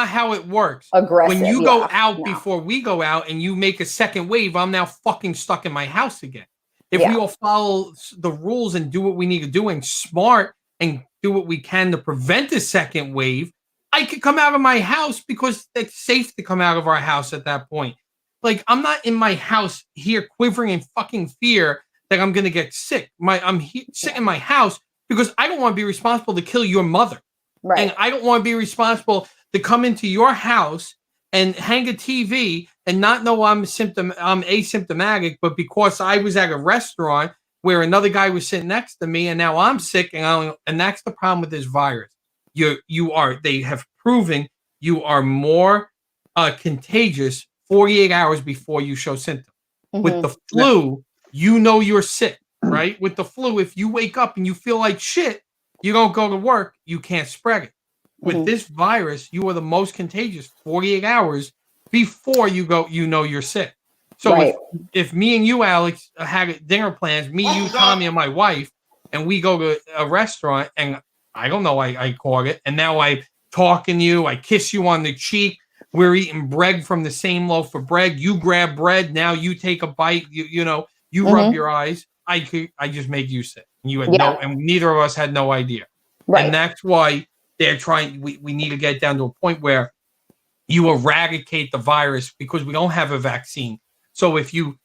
how it works. Aggressive. When you go out before we go out, and you make a second wave, I'm now fucking stuck in my house again. If we all follow the rules and do what we need to do and smart and do what we can to prevent a second wave, I could come out of my house because it's safe to come out of our house at that point. Like, I'm not in my house here quivering in fucking fear that I'm gonna get sick. I'm sitting in my house because I don't want to be responsible to kill your mother. Right. And I don't want to be responsible to come into your house and hang a TV and not know I'm asymptomatic, but because I was at a restaurant where another guy was sitting next to me and now I'm sick, and that's the problem with this virus. They have proven you are more contagious 48 hours before you show symptoms. With the flu, you're sick, right? With the flu, if you wake up and you feel like shit, you don't go to work, you can't spread it. With this virus, you are the most contagious 48 hours before you go, you're sick. So if me and you, Alex, had dinner plans, me, you, Tommy, and my wife, and we go to a restaurant and I don't know, I caught it, and now I talking to you, I kiss you on the cheek, we're eating bread from the same loaf of bread, you grab bread, now you take a bite, you rub your eyes, I just made you sick. And you had and neither of us had no idea. Right. And that's why they're trying, we need to get down to a point where you eradicate the virus because we don't have a vaccine. So if you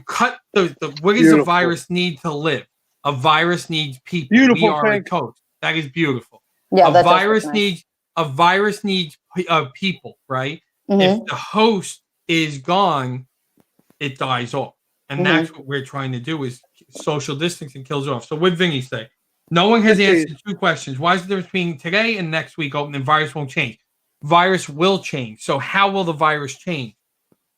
cut what does a virus need to live? A virus needs people. Beautiful, we are a coach. That is beautiful. Yeah, a virus needs people, right? If the host is gone, it dies off. And that's what we're trying to do is social distancing kills off. So what did Vinny say? No one has answered two questions. Why is the difference between today and next week open and virus won't change? Virus will change. So how will the virus change?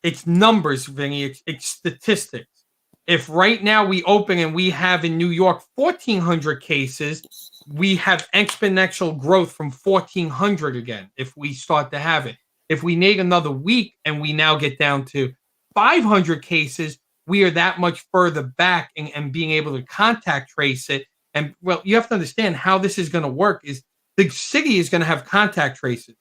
It's numbers, Vinny. It's statistics. If right now we open and we have in New York 1,400 cases, we have exponential growth from 1,400 again if we start to have it. If we need another week and we now get down to 500 cases, we are that much further back and being able to contact trace it. And, well, you have to understand how this is going to work is the city is going to have contact traces.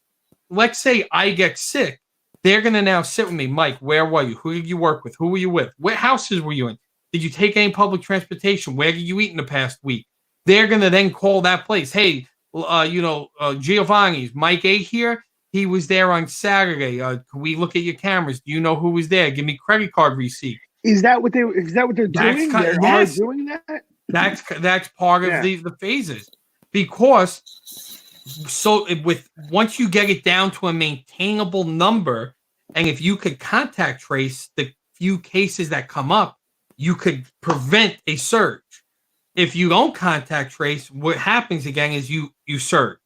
Let's say I get sick. They're going to now sit with me. Mike, where were you? Who did you work with? Who were you with? What houses were you in? Did you take any public transportation? Where did you eat in the past week? They're going to then call that place. Hey, Giovanni's, Mike A here. He was there on Saturday. Can we look at your cameras? Do you know who was there? Give me credit card receipt. Is that what they're doing? They're doing that? That's part of the phases. Because once you get it down to a maintainable number, and if you could contact trace the few cases that come up, you could prevent a surge. If you don't contact trace, what happens again is you surge.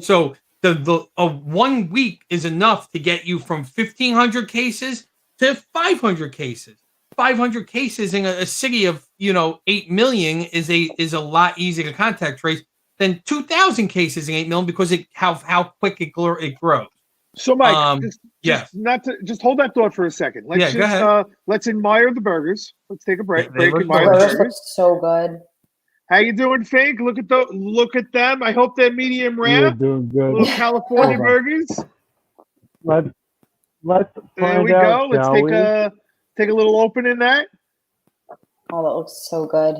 So the 1 week is enough to get you from 1,500 cases to 500 cases. 500 cases in a city of 8 million is a lot easier to contact trace than 2,000 cases in 8 million because how quick it grows. So Mike, just hold that thought for a second. Let's admire the burgers. Let's take a break. Admire the burgers. So good. How you doing, Fink? Look at them. I hope they're medium rare. You're doing good. Little California burgers. Let's there we go. Let's take a little open in that. Oh, that looks so good.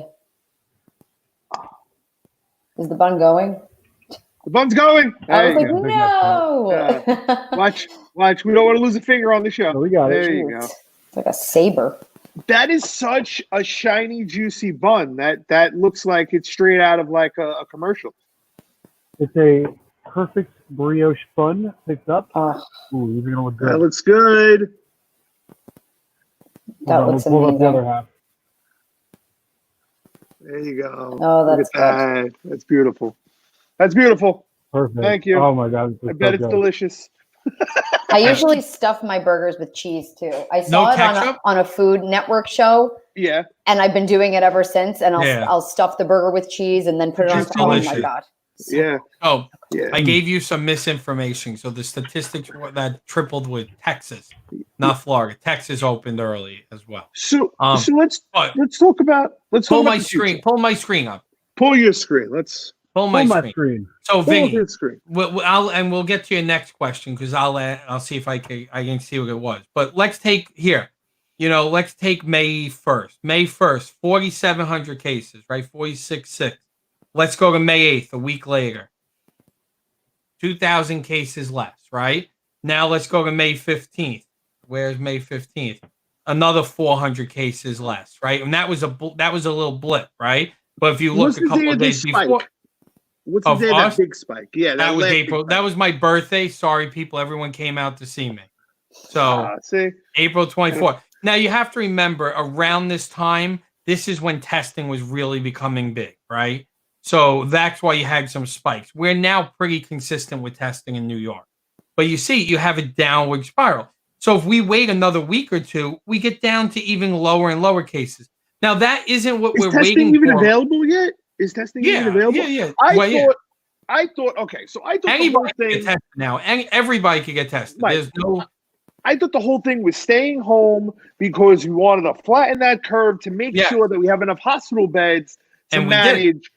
Is the bun going? The bun's going. I was like, no. Watch. We don't want to lose a finger on the show. Oh, we got there it. You go. It's like a saber. That is such a shiny, juicy bun. That looks like it's straight out of like a commercial. It's a perfect brioche bun. Picked up. Ooh, these are gonna look good. That looks good. That looks pull amazing. up the other half. There you go. Oh, that's Look at that. That's beautiful. That's beautiful. Perfect. Thank you. Oh my God. I bet it's delicious. I usually stuff my burgers with cheese too. I saw it on a Food Network show. Yeah. And I've been doing it ever since. And I'll stuff the burger with cheese and then put it on top. Oh my God. Yeah. Oh, yeah. I gave you some misinformation. So the statistics that tripled with Texas, not Florida. Texas opened early as well. So let's talk about pull my screen. Pull my screen up. Pull your screen. Let's pull my screen. So Vinny, we'll get to your next question because I'll see if I can see what it was. But let's take here. Let's take May 1st. May 1st, 4,700 cases, right? 46.6. Let's go to May 8th, a week later. 2,000 cases less, right? Now let's go to May 15th. Where's May 15th? Another 400 cases less, right? And that was a little blip, right? But if you look What's a the couple day of of this days spike? before, What's the of day of us? that big spike? Yeah, that was last big April. spike. That was my birthday. Sorry, people. Everyone came out to see me. So See, April 24th. Now you have to remember, around this time, this is when testing was really becoming big, right? So that's why you had some spikes. We're now pretty consistent with testing in New York. But you see, you have a downward spiral. So if we wait another week or two, we get down to even lower and lower cases. Now that isn't what is we're testing waiting even for. available yet? Is testing even available? Yeah. I thought. Okay, so I thought Anybody the whole can get thing. tested now. Everybody can get tested. Right. There's no. I thought the whole thing was staying home because we wanted to flatten that curve to make sure that we have enough hospital beds to manage.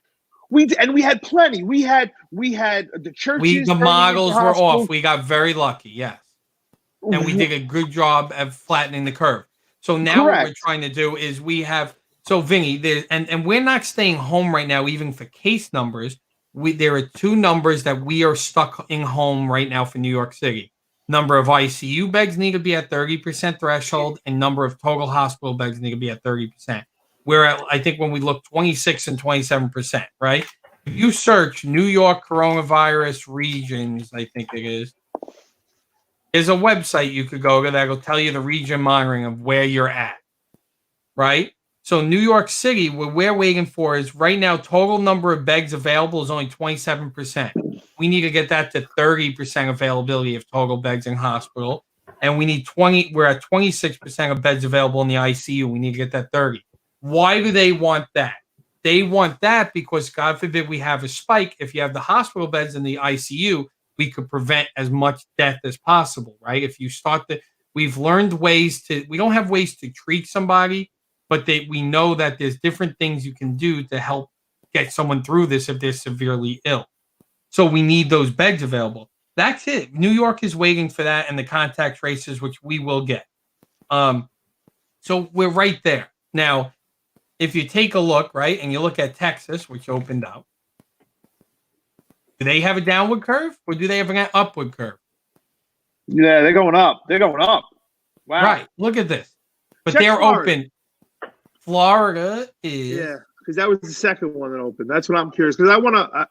We had plenty. We had the churches. The models were hospitals. off. We got very lucky. Yes. And we did a good job of flattening the curve. So now what we're trying to do is we have, so Vinny, and we're not staying home right now, even for case numbers. There are two numbers that we are stuck in home right now for New York City. Number of ICU beds need to be at 30% threshold, and number of total hospital beds need to be at 30%. We're at, I think when we look, 26 and 27%, right? If you search New York coronavirus regions, I think it is, there's a website you could go to that'll tell you the region monitoring of where you're at, right? So New York City, what we're waiting for is right now total number of beds available is only 27%. We need to get that to 30% availability of total beds in hospital. And we need we're at 26% of beds available in the ICU. We need to get that 30. Why do they want that? They want that because, God forbid, we have a spike. If you have the hospital beds in the ICU, we could prevent as much death as possible, right? If you start we've learned we don't have ways to treat somebody, but we know that there's different things you can do to help get someone through this if they're severely ill. So we need those beds available. That's it. New York is waiting for that and the contact traces, which we will get. So we're right there. Now, if you take a look, right, and you look at Texas, which opened up, do they have a downward curve or do they have an upward curve? Yeah, they're going up. They're going up. Wow. Right. Look at this. But Check they're Florida. open. Florida is. Yeah, because that was the second one that opened. That's what I'm curious. Because I want to.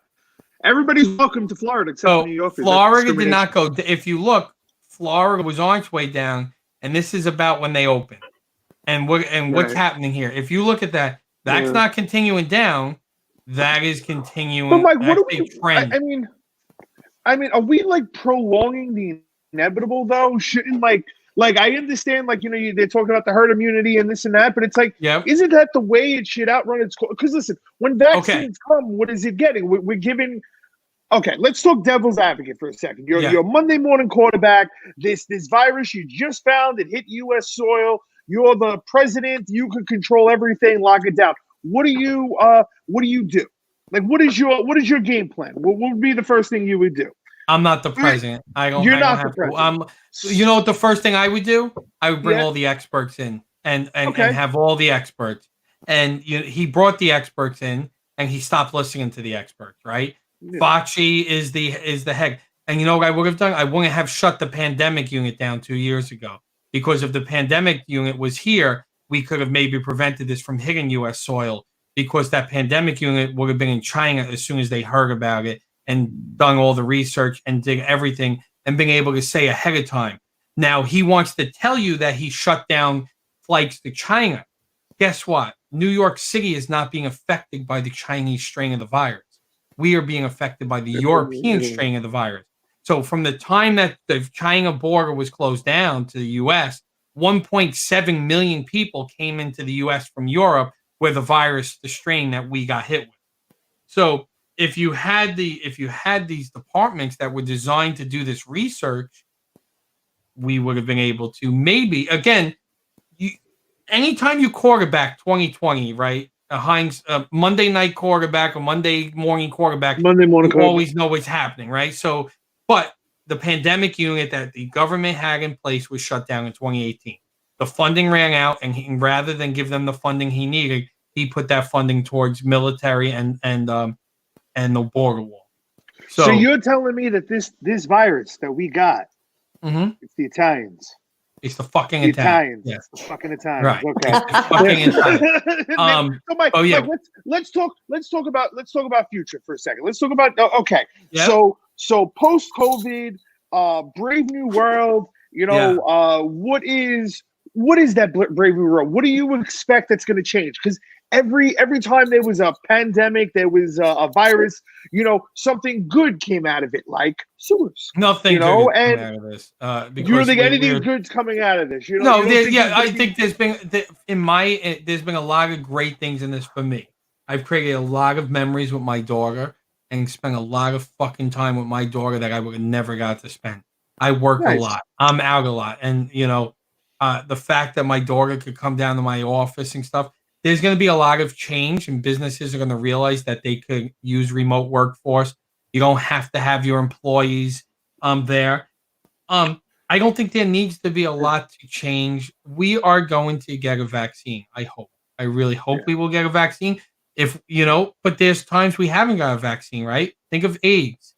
Everybody's welcome to Florida except for New York. Florida did not go. If you look, Florida was on its way down, and this is about when they opened. And what's happening here? If you look at that, that's not continuing down. That is continuing. But Mike, what are we? Trend. I mean, are we like prolonging the inevitable though? Shouldn't like I understand they're talking about the herd immunity and this and that, but it's like, isn't that the way it should outrun its course? Because listen, when vaccines come, what is it getting? We're giving. Okay, let's talk devil's advocate for a second. You're a Monday morning quarterback. This virus you just found, it hit U.S. soil. You're the president. You can control everything. Lock it down. What do you do? Like, what is your game plan? What would be the first thing you would do? I'm not the president. You're not the president. You know what the first thing I would do? I would bring all the experts in and have all the experts. And he brought the experts in and he stopped listening to the experts, right? Yeah. Fauci is the head. And you know what I would have done? I wouldn't have shut the pandemic unit down 2 years ago. Because if the pandemic unit was here, we could have maybe prevented this from hitting U.S. soil, because that pandemic unit would have been in China as soon as they heard about it and done all the research and did everything and been able to say ahead of time. Now, he wants to tell you that he shut down flights to China. Guess what? New York City is not being affected by the Chinese strain of the virus. We are being affected by the European strain of the virus. So from the time that the China border was closed down to the U.S., 1.7 million people came into the U.S. from Europe where the strain that we got hit with. So if you had these departments that were designed to do this research, we would have been able to maybe, again, anytime you quarterback 2020, right? A Monday night quarterback, a Monday morning quarterback, you always know what's happening, right? So, but the pandemic unit that the government had in place was shut down in 2018. The funding ran out, and rather than give them the funding he needed, he put that funding towards military and the border wall. So you're telling me that this virus that we got, it's the Italians. It's the fucking The Italians. Italians. Yes. The fucking Italians. Right. Okay. It's the fucking Italians. So Mike, yeah. Mike, let's talk about future for a second. Let's talk about okay. Yep. So post COVID, Brave New World. You know, what is that Brave New World? What do you expect that's going to change? Because every time there was a pandemic, there was a virus, you know, something good came out of it, like sewers. Nothing, you know, good and out of this. you don't think anything good's coming out of this? You know, I think there's been there's been a lot of great things in this for me. I've created a lot of memories with my daughter and spent a lot of fucking time with my daughter that I would have never got to spend. I work a lot. I'm out a lot, and you know, the fact that my daughter could come down to my office and stuff. There's going to be a lot of change, and businesses are going to realize that they could use remote workforce. You don't have to have your employees there. I don't think there needs to be a lot to change. We are going to get a vaccine. I hope. I really hope we will get a vaccine. If you know, but there's times we haven't got a vaccine, right? Think of AIDS.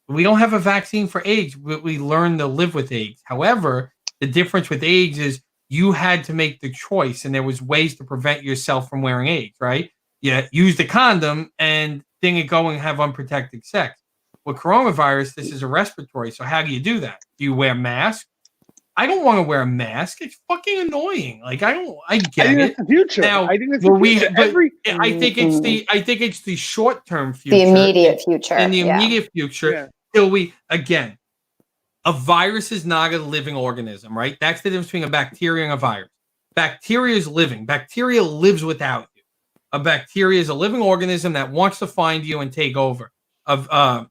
We don't have a vaccine for AIDS. We learn to live with AIDS. However, the difference with AIDS is you had to make the choice, and there was ways to prevent yourself from wearing AIDS, right? Yeah, use the condom and didn't go and have unprotected sex. With coronavirus, this is a respiratory. So how do you do that? Do you wear a mask? I don't want to wear a mask. It's fucking annoying. Like I get it. It's the future. Now, I think it's the future. I think it's the short-term future. The immediate future. And the immediate future till we again. A virus is not a living organism, right? That's the difference between a bacteria and a virus. Bacteria is living. Bacteria lives without you. A bacteria is a living organism that wants to find you and take over. A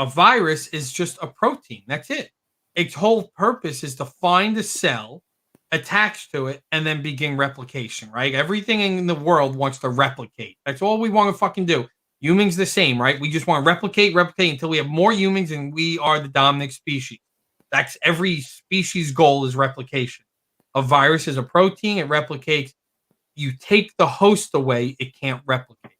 virus is just a protein. That's it. Its whole purpose is to find a cell, attach to it, and then begin replication, right? Everything in the world wants to replicate. That's all we want to fucking do. Humans the same, right? We just want to replicate until we have more humans and we are the dominant species. That's every species' goal is replication. A virus is a protein, it replicates. You take the host away, it can't replicate.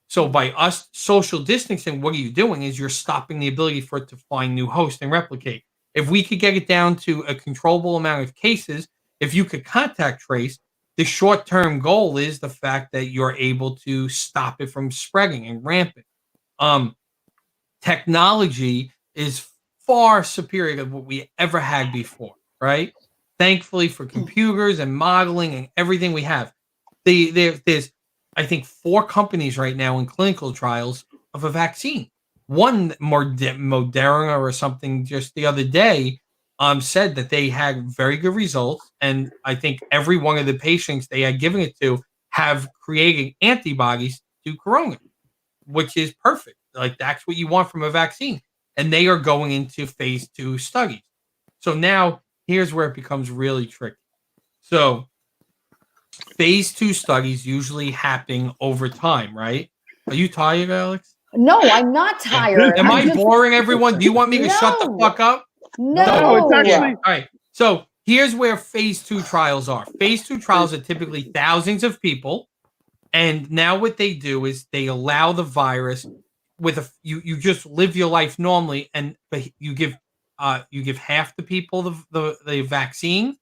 So by us social distancing, what are you doing is you're stopping the ability for it to find new hosts and replicate. If we could get it down to a controllable amount of cases, if you could contact trace, the short-term goal is the fact that you're able to stop it from spreading and rampant. Technology is far superior to what we ever had before, right? Thankfully for computers and modeling and everything we have. There's, I think, 4 companies right now in clinical trials of a vaccine. One, Moderna or something, just the other day, said that they had very good results, and I think every one of the patients they had given it to have created antibodies to corona, which is perfect. Like that's what you want from a vaccine, and they are going into phase 2 studies. So now here's where it becomes really tricky. So phase 2 studies usually happen over time, right? Are you tired, Alex? No, I'm not tired. Am I boring everyone? Do you want me to shut the fuck up? No, it's actually all right. So here's where phase 2 trials are. Phase 2 trials are typically thousands of people, and now what they do is they allow the virus with you just live your life normally, and but you give half the people the vaccine,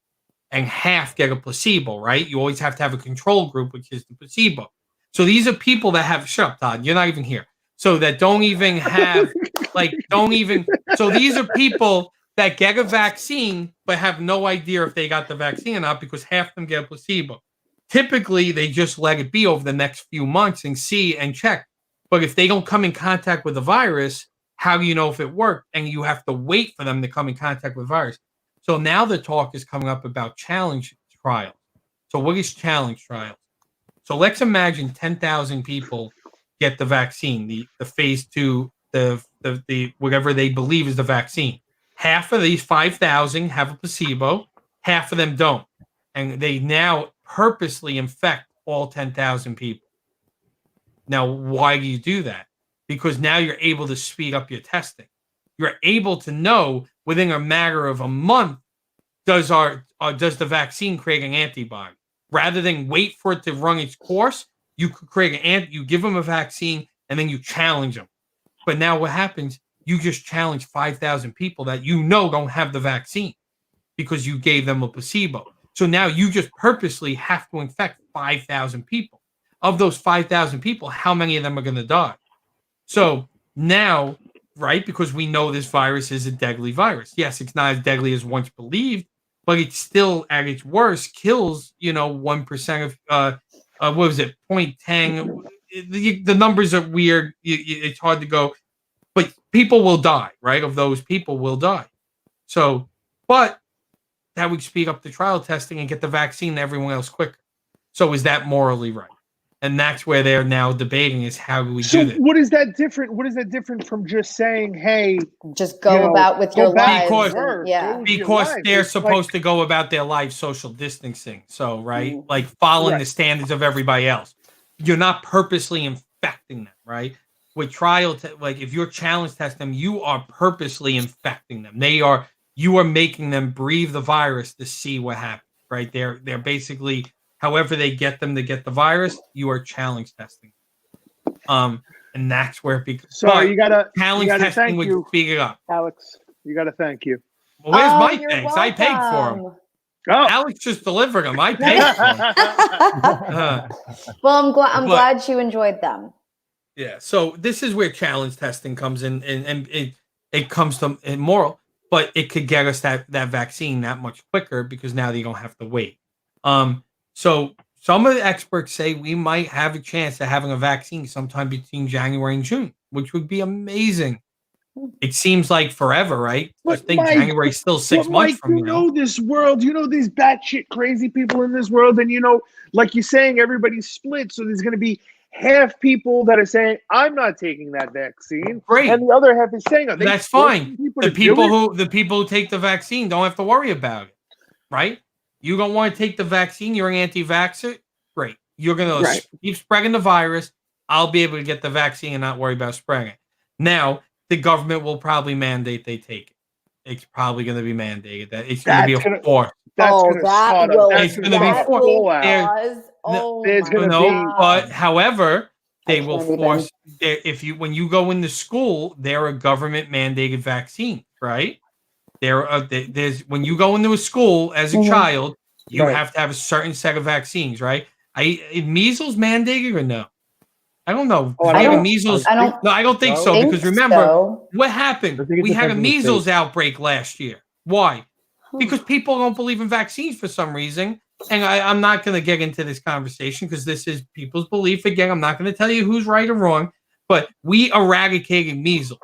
and half get a placebo. Right? You always have to have a control group, which is the placebo. So these are people that have shut up, Todd. You're not even here. So that don't even have So these are people that get a vaccine but have no idea if they got the vaccine or not because half of them get a placebo. Typically, they just let it be over the next few months and see and check. But if they don't come in contact with the virus, how do you know if it worked? And you have to wait for them to come in contact with the virus. So now the talk is coming up about challenge trials. So what is challenge trials? So let's imagine 10,000 people get the vaccine, the phase 2, the whatever they believe is the vaccine. Half of these 5,000 have a placebo, half of them don't. And they now purposely infect all 10,000 people. Now, why do you do that? Because now you're able to speed up your testing. You're able to know within a matter of a month, does the vaccine create an antibody? Rather than wait for it to run its course, you could create you give them a vaccine and then you challenge them. But now what happens? You just challenge 5,000 people that you know don't have the vaccine. because you gave them a placebo. So now you just purposely have to infect 5,000 people. Of those 5,000 people, how many of them are going to die? So now, right, because we know this virus is a deadly virus. Yes, it's not as deadly as once believed, but it's still at its worst kills, 1% of what was it, 0.10. The numbers are weird. It's hard to go, but people will die, right? Of those people will die. So, but that would speed up the trial testing and get the vaccine to everyone else quicker. So is that morally right? And that's where they're now debating is how do we do this? What is that different? What is that different from just saying, hey, just go about with your lives? Because they're supposed to go about their life social distancing. So, right? Like following the standards of everybody else. You're not purposely infecting them, right? With if you're challenge testing them, you are purposely infecting them. You are making them breathe the virus to see what happens, right? They're basically, however they get them to get the virus, you are challenge testing. And that's where it becomes. Sorry, you gotta testing would speed it up. Alex, you gotta thank you. Well, where's my thanks? Welcome. I paid for them. Oh. Alex just delivered them. I paid for them. Well, I'm glad you enjoyed them. Yeah. So this is where challenge testing comes in, and it comes to immoral, but it could get us that vaccine that much quicker because now they don't have to wait. So some of the experts say we might have a chance of having a vaccine sometime between January and June, which would be amazing. It seems like forever, right? I think January is still 6 months from now. You know this world, these batshit crazy people in this world, and like you're saying, everybody's split. So there's going to be half people that are saying, I'm not taking that vaccine. Great. And the other half is saying, that's fine. The people who take the vaccine don't have to worry about it, right? You don't want to take the vaccine, you're an anti-vaxxer? Great. You're going to keep spreading the virus. I'll be able to get the vaccine and not worry about spreading it. Now, the government will probably mandate they take it. It's probably going to be mandated. That it's going to be a force. It's going to be forced. There's going to be. But however, they will force. When you go into school, there are government mandated vaccines, right? There's when you go into a school as a child, you have to have a certain set of vaccines, right? Is measles mandated or no? I don't know. Measles. I don't think so because remember what happened? We had a measles outbreak last year. Why? Because people don't believe in vaccines for some reason. And I'm not going to get into this conversation because this is people's belief. Again, I'm not going to tell you who's right or wrong, but we eradicated measles.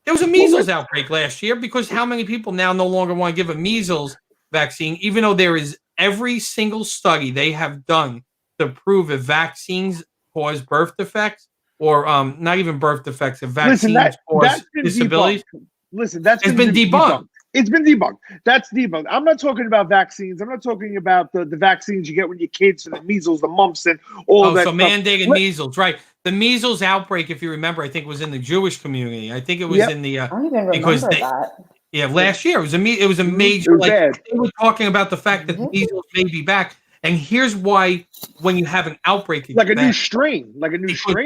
There was a measles outbreak last year because how many people now no longer want to give a measles vaccine, even though there is every single study they have done to prove that vaccines cause birth defects or not even birth defects, if vaccines cause disabilities. That's been debunked. It's been debunked. That's debunked. I'm not talking about vaccines. I'm not talking about the vaccines you get when you're kids for the measles, the mumps, and all of that. So mandated measles, right? The measles outbreak, if you remember, I think was in the Jewish community. I think it was in the I don't even remember that. Yeah, last year it was a major. They were talking about the fact that measles may be back, and here's why: when you have an outbreak, like a new strain,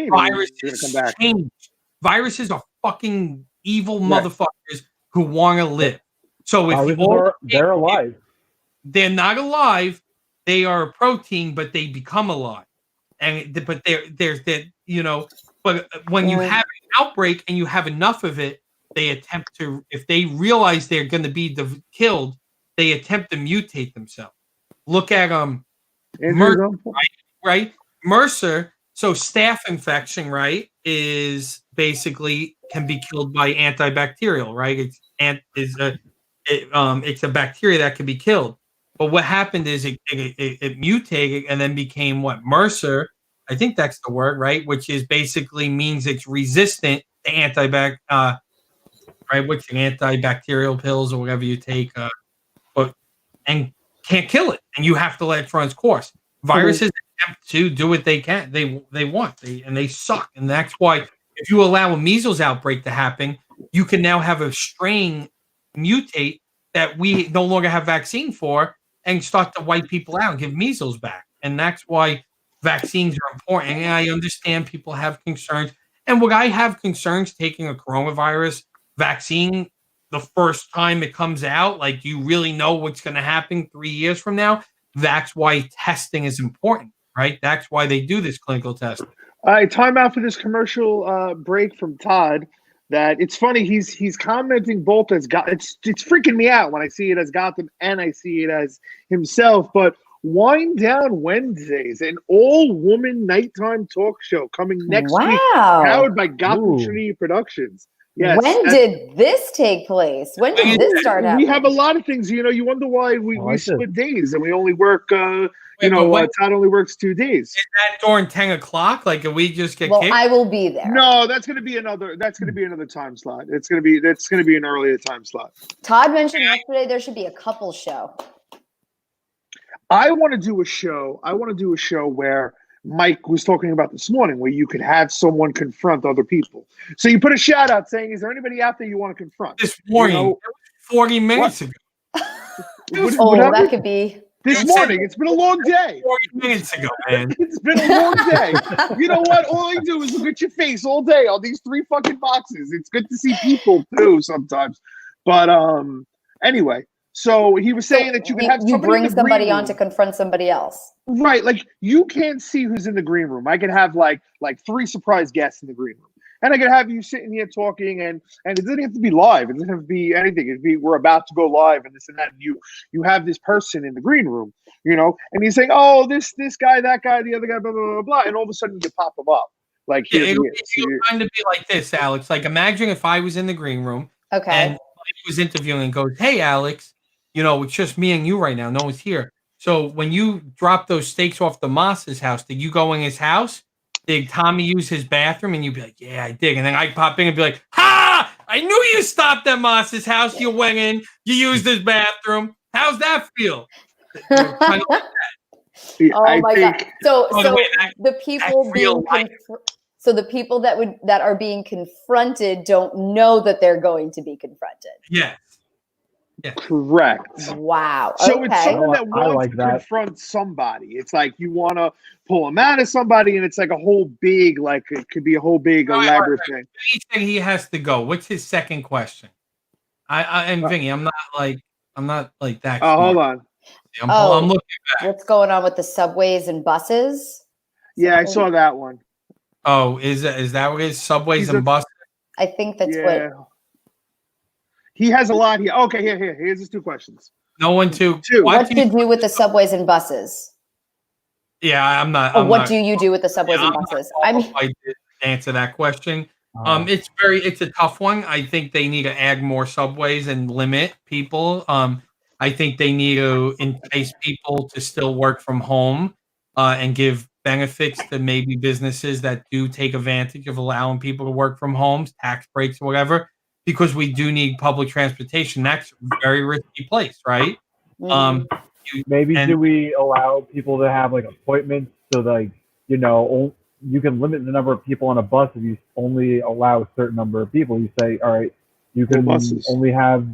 viruses change. Viruses are fucking evil motherfuckers who want to live. So if they're alive, they're not alive. They are a protein, but they become alive. But there's that, but when you have an outbreak and you have enough of it, they attempt to, if they realize they're going to be killed, they attempt to mutate themselves. Look at Mercer, right? Mercer. So staph infection, right, is basically can be killed by antibacterial, right? It's a bacteria that can be killed. But what happened is it mutated and then became Mercer. I think that's the word, right? Which is basically means it's resistant to right? Which antibacterial pills or whatever you take, and can't kill it, and you have to let it run its course. Viruses attempt to do what they can, they want, and they suck, and that's why if you allow a measles outbreak to happen, you can now have a strain mutate that we no longer have vaccine for, and start to wipe people out and give measles back, and that's why vaccines are important. And I understand people have concerns, and would I have concerns taking a coronavirus vaccine the first time it comes out. Like, you really know what's going to happen 3 years from now. That's why testing is important, right? That's why they do this clinical testing. All right, time out for this commercial break from Todd. That it's funny, he's commenting both as God. It's freaking me out when I see it as Gotham and I see it as himself. But Wind Down Wednesdays, an all-woman nighttime talk show coming next week, powered by Gotham Trinity Productions. Yes. When did this take place? When did this start happening? We have a lot of things. You wonder why we split days and we only work. Todd only works 2 days. Is that during 10 o'clock? Like, if we just get kicked? I will be there. No, that's going to be another. That's going to be another time slot. That's going to be an earlier time slot. Todd mentioned yesterday there should be a couple show. I want to do a show. Where Mike was talking about this morning, where you could have someone confront other people. So you put a shout out saying, "Is there anybody out there you want to confront?" This morning, 40 minutes ago. That could be. This morning, it's been a long day. 40 minutes ago, man. It's been a long day. You know what? All I do is look at your face all day on these 3 fucking boxes. It's good to see people too sometimes. But anyway, so he was saying that you can have bring somebody on to confront somebody else. Right. Like, you can't see who's in the green room. I could have like 3 surprise guests in the green room. And I could have you sitting here talking, and it doesn't have to be live. It doesn't have to be anything. It'd be, we're about to go live and this and that. And you have this person in the green room, and he's saying, "Oh, this guy, that guy, the other guy, blah, blah, blah, blah." And all of a sudden you pop them up. Like, it'll kind of be like this, Alex. Like, imagine if I was in the green room. Okay. And he was interviewing and goes, "Hey, Alex, it's just me and you right now. No one's here. So when you dropped those steaks off the Moss's house, did you go in his house? Did Tommy use his bathroom?" And you'd be like, "Yeah, I did." And then I pop in and be like, "Ha! I knew you stopped at Moss's house. You went in. You used his bathroom. How's that feel?" Kind of like that. Oh my God! So the people the people that are being confronted don't know that they're going to be confronted. Yes. Yeah. Correct. Wow. So it's someone that wants to confront somebody. It's like you want to pull them out of somebody, and it's like a whole big, it could be a whole big elaborate thing. He said he has to go. What's his second question? And Vinny, I'm not like that. Oh, hold on. I'm looking back. What's going on with the subways and buses? Yeah, I saw that one. Oh, is that what it is? Subways and buses? I think that's what. He has a lot here. Okay, here's his 2 questions. No one to. What do you do with the subways and buses? Yeah, I'm not. What do you do with the subways and buses? I did answer that question. It's a tough one. I think they need to add more subways and limit people. I think they need to entice people to still work from home, and give benefits to maybe businesses that do take advantage of allowing people to work from home, tax breaks or whatever. Because we do need public transportation. That's a very risky place, right? Do we allow people to have appointments so you can limit the number of people on a bus if you only allow a certain number of people. You say, all right, you can only have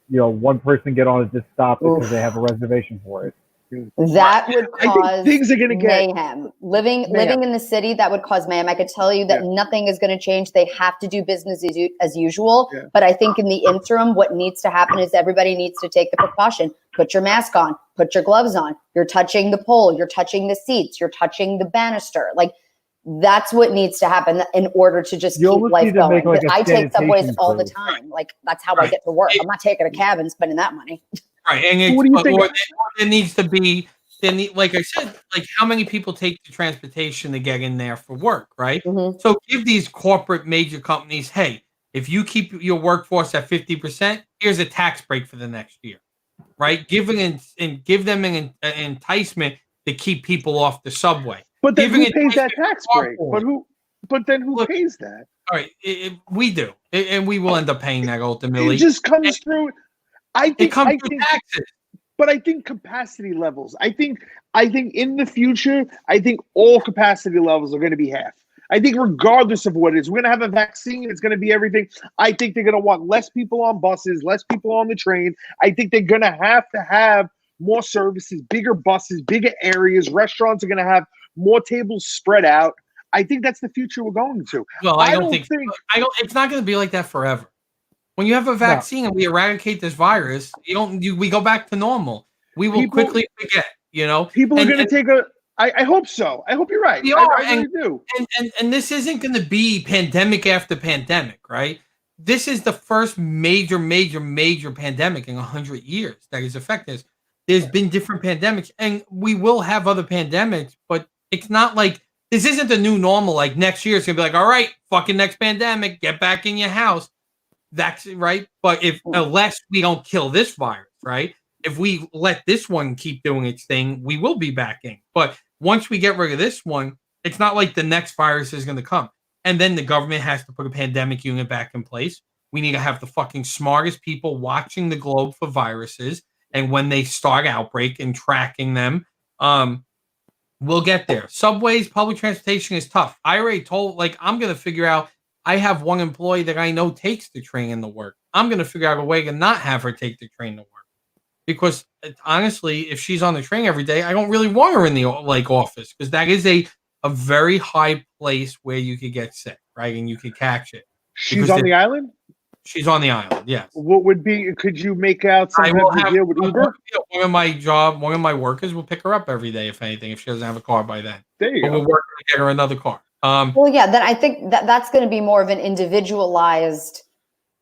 one person get on at this stop because they have a reservation for it. That would cause things are going to mayhem. Living in the city, that would cause mayhem. I could tell you that nothing is going to change. They have to do business as usual. Yeah. But I think in the interim, what needs to happen is everybody needs to take the precaution. Put your mask on. Put your gloves on. You're touching the pole. You're touching the seats. You're touching the banister. That's what needs to happen in order to just keep life going. I take subways all the time. That's how I get to work. I'm not taking a cab and spending that money. Right, and what do you think? There needs to be, like I said, how many people take the transportation to get in there for work, right? Mm-hmm. So give these corporate major companies, hey, if you keep your workforce at 50%, here's a tax break for the next year, right? Give them an enticement to keep people off the subway. But then who pays that tax break? But then who pays that? All right, we do, and we will end up paying that ultimately. It just comes through. I think taxes. But I think capacity levels. I think in the future, all capacity levels are going to be half. I think regardless of what it is, we're going to have a vaccine. It's going to be everything. I think they're going to want less people on buses, less people on the train. I think they're going to have more services, bigger buses, bigger areas. Restaurants are going to have more tables spread out. I think that's the future we're going to. Well, I don't think it's not going to be like that forever. When you have a vaccine and we eradicate this virus, we go back to normal. We will quickly forget, People are going to take a. I hope so. I hope you're right. I really do. And this isn't going to be pandemic after pandemic, right? This is the first major pandemic in 100 years that has affected us. There's been different pandemics, and we will have other pandemics, but it's not like this isn't the new normal. Like next year, it's going to be like, all right, fucking next pandemic, get back in your house. That's right. But unless we don't kill this virus, right? If we let this one keep doing its thing, we will be back in. But once we get rid of this one, it's not like the next virus is going to come. And then the government has to put a pandemic unit back in place. We need to have the fucking smartest people watching the globe for viruses. And when they start outbreak and tracking them, we'll get there. Subways, public transportation is tough. I already told, I'm going to figure out, I have one employee that I know takes the train to work. I'm going to figure out a way to not have her take the train to work. Because honestly, if she's on the train every day, I don't really want her in the office, because that is a very high place where you could get sick, right? And you could catch it. She's on the island? She's on the island, yes. What would be, could you make out some type of deal with Uber? One of my workers will pick her up every day, if anything, if she doesn't have a car by then. There you go. We'll work to get her another car. Well, yeah, then I think that's going to be more of an individualized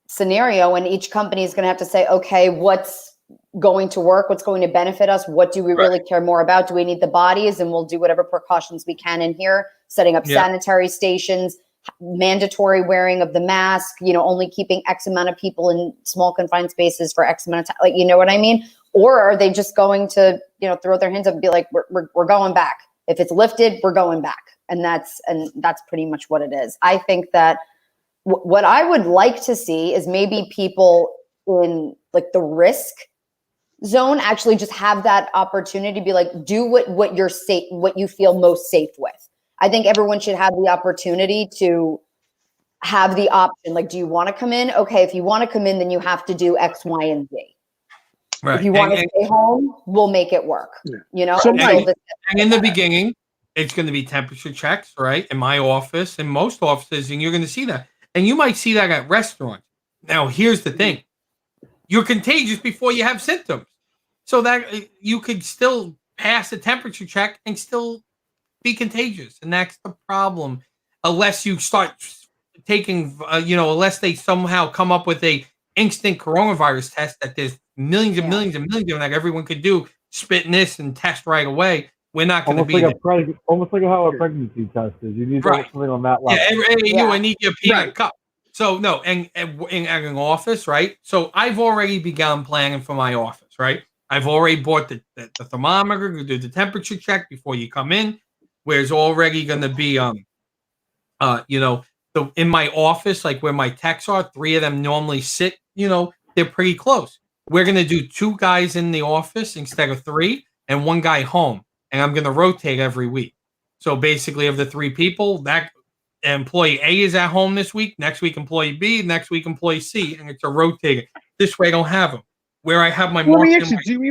scenario, and each company is going to have to say, okay, what's going to work, what's going to benefit us, what do we really care more about? Do we need the bodies? And we'll do whatever precautions we can in here, setting up sanitary stations, mandatory wearing of the mask, only keeping X amount of people in small confined spaces for X amount of time, you know what I mean? Or are they just going to, throw their hands up and be like, we're going back. If it's lifted, we're going back. And that's pretty much what it is. I think that what I would like to see is maybe people in the risk zone actually just have that opportunity to be like, do what you're safe, what you feel most safe with. I think everyone should have the opportunity to have the option. Do you want to come in? Okay, if you want to come in, then you have to do X, Y, and Z. Right. If you want to stay home, we'll make it work. So and in the beginning, it's going to be temperature checks, right? In my office, in most offices, and you're going to see that. And you might see that at restaurants. Now, here's the thing. You're contagious before you have symptoms. So that you could still pass a temperature check and still be contagious. And that's the problem. Unless you start taking, unless they somehow come up with a instant coronavirus test that there's millions and millions and millions of that everyone could do, spit in this and test right away. We're not going to be almost like how a pregnancy test is. You need something on that level. I need your peanut cup. So no, and in an office, right? So I've already begun planning for my office, right? I've already bought the thermometer to do the temperature check before you come in. Where's already going to be, in my office, where my techs are, 3 of them normally sit. They're pretty close. We're going to do 2 guys in the office instead of 3, and 1 guy home. And I'm going to rotate every week. So basically, of the 3 people, that employee A is at home this week. Next week, employee B. Next week, employee C. And it's a rotating. This way, I don't have them. Where I have my marketing. Do you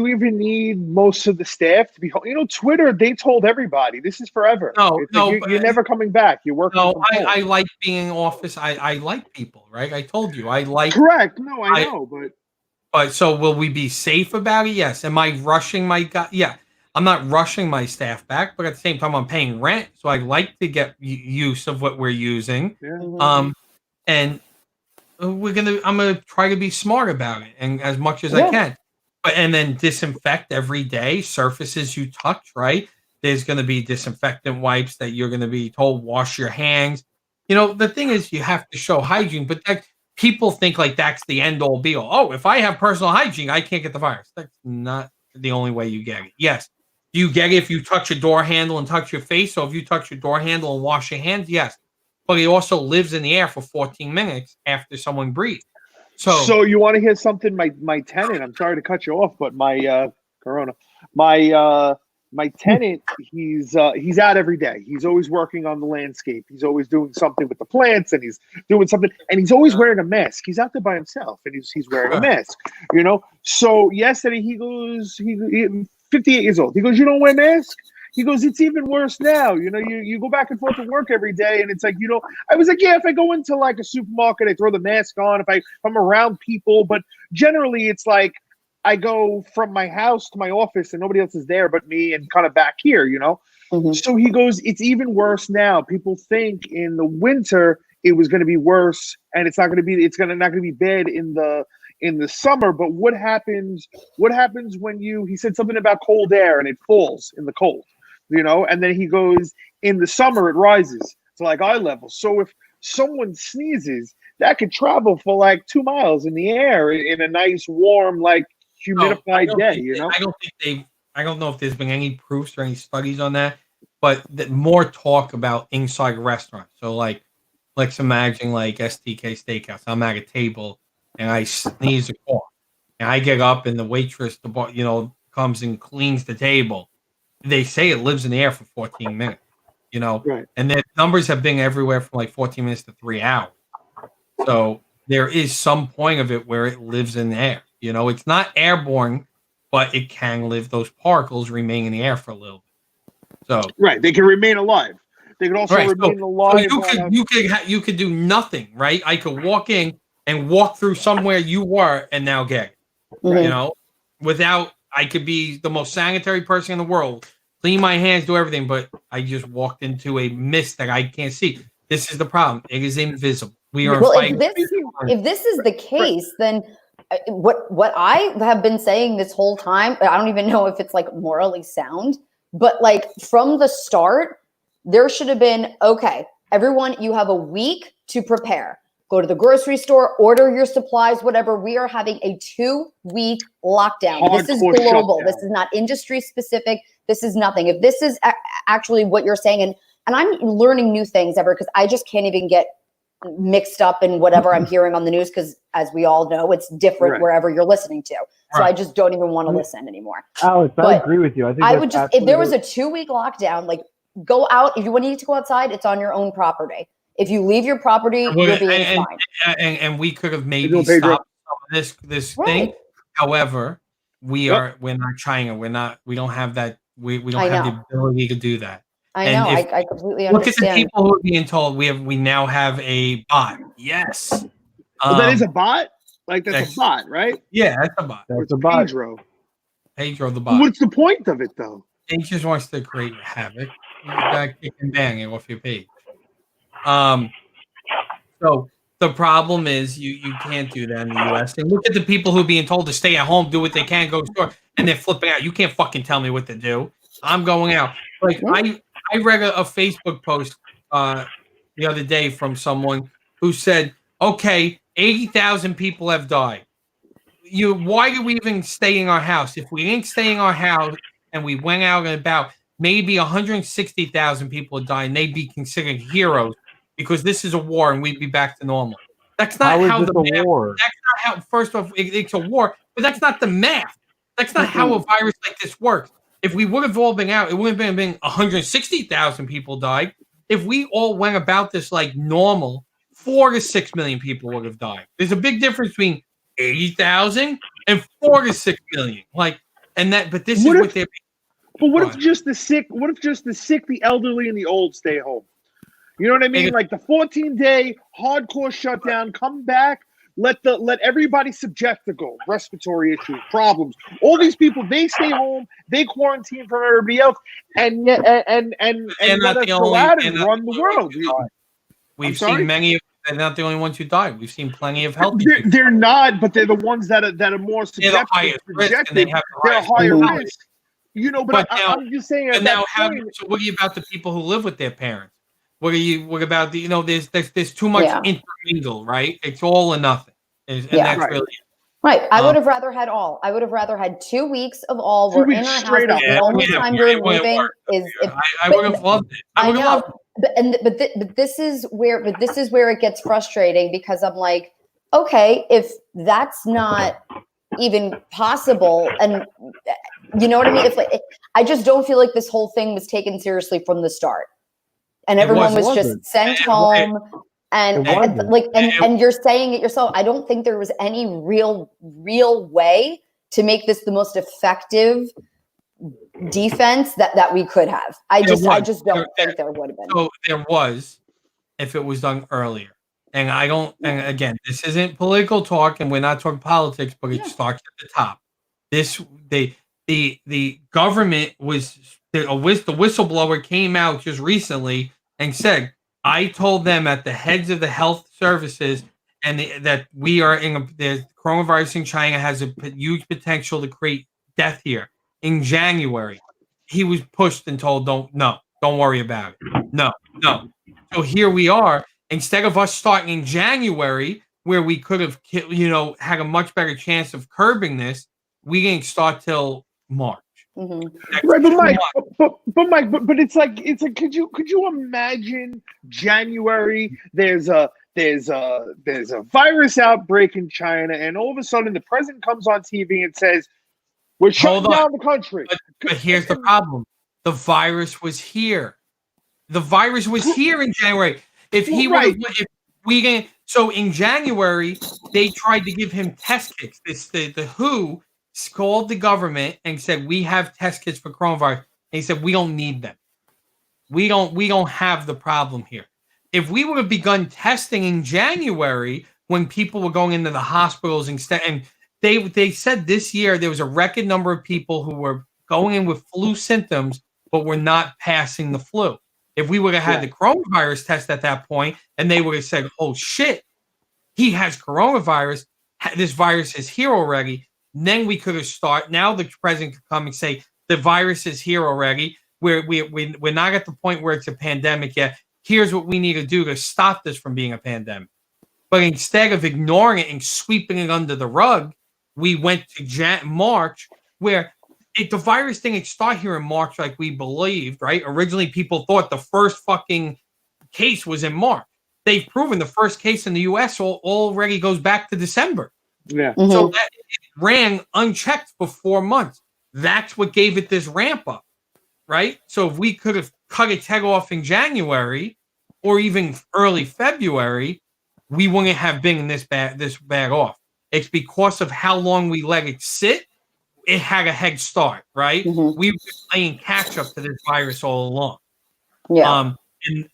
even need most of the staff to be home? Twitter, they told everybody this is forever. You're never coming back. You're working. No, I like being in office. I like people, right? I told you I like. Correct. No, I know, but so will we be safe about it? Yes. Am I rushing my guy? Yeah. I'm not rushing my staff back, but at the same time, I'm paying rent, so I like to get use of what we're using. Yeah. And I'm gonna try to be smart about it, and as much as I can. And then disinfect every day surfaces you touch. Right? There's going to be disinfectant wipes that you're going to be told wash your hands. The thing is, you have to show hygiene, but people think that's the end all be all. Oh, if I have personal hygiene, I can't get the virus. That's not the only way you get it. Yes. Do you get it if you touch a door handle and touch your face? So if you touch your door handle and wash your hands, yes. But it also lives in the air for 14 minutes after someone breathes. So you want to hear something? My tenant, I'm sorry to cut you off, but my tenant, he's out every day. He's always working on the landscape. He's always doing something with the plants, and he's doing something, and he's always wearing a mask. He's out there by himself, and he's wearing a mask. So yesterday he goes, he 58 years old. He goes, you don't wear a mask? He goes, it's even worse now. You know, you go back and forth to work every day, and it's like, you know, I was like, yeah, if I go into like a supermarket, I throw the mask on. If I'm around people, but generally, it's like I go from my house to my office, and nobody else is there but me, and kind of back here, you know. Mhm. So he goes, it's even worse now. People think in the winter it was going to be worse, and it's not going to be. It's not going to be bad in the summer. But what happens? What happens when he said something about cold air and it falls in the cold, you know? And then he goes, in the summer it rises to like eye level. So if someone sneezes, that could travel for like 2 miles in the air in a nice warm like humidified day. You know, I don't know if there's been any proofs or any studies on that, but more talk about inside restaurants. So let's imagine like STK Steakhouse. I'm at a table and I sneeze a cough, and I get up and the waitress, comes and cleans the table. They say it lives in the air for 14 minutes, you know, right? And the numbers have been everywhere from like 14 minutes to 3 hours. So there is some point of it where it lives in the air. You know, it's not airborne, but it can live. Those particles remain in the air for a little bit. So right, they can remain alive. They can also remain alive. So you could do nothing, right? I could walk in and walk through somewhere you were and now get, Mhm. you know, without. I could be the most sanitary person in the world, clean my hands, do everything, but I just walked into a mist that I can't see. This is the problem. It is invisible. We are fighting. If this is the case, then what I have been saying this whole time, I don't even know if it's like morally sound, but like from the start, there should have been, okay, everyone, you have a week to prepare. Go to the grocery store, order your supplies, whatever. We are having a 2-week lockdown. This is global. Shutdown. This is not industry specific. This is nothing. If this is actually what you're saying, and I'm learning new things ever, because I just can't even get mixed up in whatever I'm hearing on the news, because as we all know, it's different wherever you're listening to. So I just don't even want to listen anymore. Alex, I agree with you. I think I would just, if there was a 2-week lockdown, like go out. If you need to go outside, it's on your own property. If you leave your property, you're being fined. And we could have maybe stopped some of this thing. However, we're not China. We don't have that. We don't have the ability to do that. I know. I completely understand. Look at the people who are being told we now have a bot. Yes. That is a bot? Like that's a bot, right? Yeah, that's a bot. That's a bot. Pedro the bot. What's the point of it though? He just wants to create havoc. You gotta kick and bang it off your page. So the problem is you can't do that in the US. And look at the people who are being told to stay at home, do what they can, go to the store, and they're flipping out. You can't fucking tell me what to do. I'm going out. Like I read a Facebook post the other day from someone who said, okay, 80,000 people have died. Why do we even stay in our house? If we didn't stay in our house and we went out and about, maybe 160,000 people would die, and they'd be considered heroes because this is a war and we'd be back to normal. That's not how the math. War? That's not how. First off, it's a war, but that's not the math. That's not how a virus like this works. If we would have all been out, it wouldn't have been 160,000 people died. If we all went about this like normal, 4 to 6 million people would have died. There's a big difference between 80,000 and 4 to 6 million. But this is what they're. But what if just the sick? What if just the sick, the elderly, and the old stay home? You know what I mean? Like the 14-day hardcore shutdown. Come back. Let everybody subject to go. Respiratory issues, problems. All these people, they stay home. They quarantine from everybody else, and let us go out and run the world. We've seen many. They're not the only ones who died. We've seen plenty of healthy. They're not, but they're the ones that are more subjected. They're higher risk. You know, but now, I'm just saying. So what are you about the people who live with their parents? What about the? There's too much intermingle, right? It's all or nothing, and that's really right. I would have rather had all. I would have rather had 2 weeks of all. We're in our house. The only time you're leaving is. I would have loved it. I would have loved it. But this is where it gets frustrating, because I'm like, okay, if that's not even possible, and you know what I mean? I just don't feel like this whole thing was taken seriously from the start, and everyone was just sent home. And you're saying it yourself. I don't think there was any real way to make this the most effective defense that we could have. I just don't think there would have been. So there was, if it was done earlier. And I don't, and again, this isn't political talk, and we're not talking politics, but it starts at the top. The government the whistleblower came out just recently and said, I told them at the heads of the health services and that we are the coronavirus in China has a huge potential to create death here. In January, he was pushed and told, don't worry about it. No. So here we are. Instead of us starting in January, where we could have, had a much better chance of curbing this, we didn't start till March. Mm-hmm. Right, but Mike, but it's like could you imagine January? There's a virus outbreak in China, and all of a sudden the president comes on TV and says, "We're shutting down the country." But here's the problem: the virus was here. The virus was here in January. If we didn't, so in January they tried to give him test kits. The WHO called the government and said, we have test kits for coronavirus. And he said, we don't need them. We don't have the problem here. If we would have begun testing in January when people were going into the hospitals instead, and they said this year there was a record number of people who were going in with flu symptoms but were not passing the flu. If we would have had the coronavirus test at that point, and they would have said, oh shit, he has coronavirus, this virus is here already, then we could have started. Now the president could come and say, the virus is here already. We're not at the point where it's a pandemic yet. Here's what we need to do to stop this from being a pandemic. But instead of ignoring it and sweeping it under the rug, we went to March, where the virus thing, it started here in March like we believed, right? Originally, people thought the first fucking case was in March. They've proven the first case in the U.S. already goes back to December. Yeah. Mm-hmm. So that it ran unchecked for 4 months. That's what gave it this ramp up, right? So if we could have cut its head off in January or even early February, we wouldn't have been this bad off. It's because of how long we let it sit. It had a head start, right? Mm-hmm. We've been playing catch up to this virus all along. Yeah.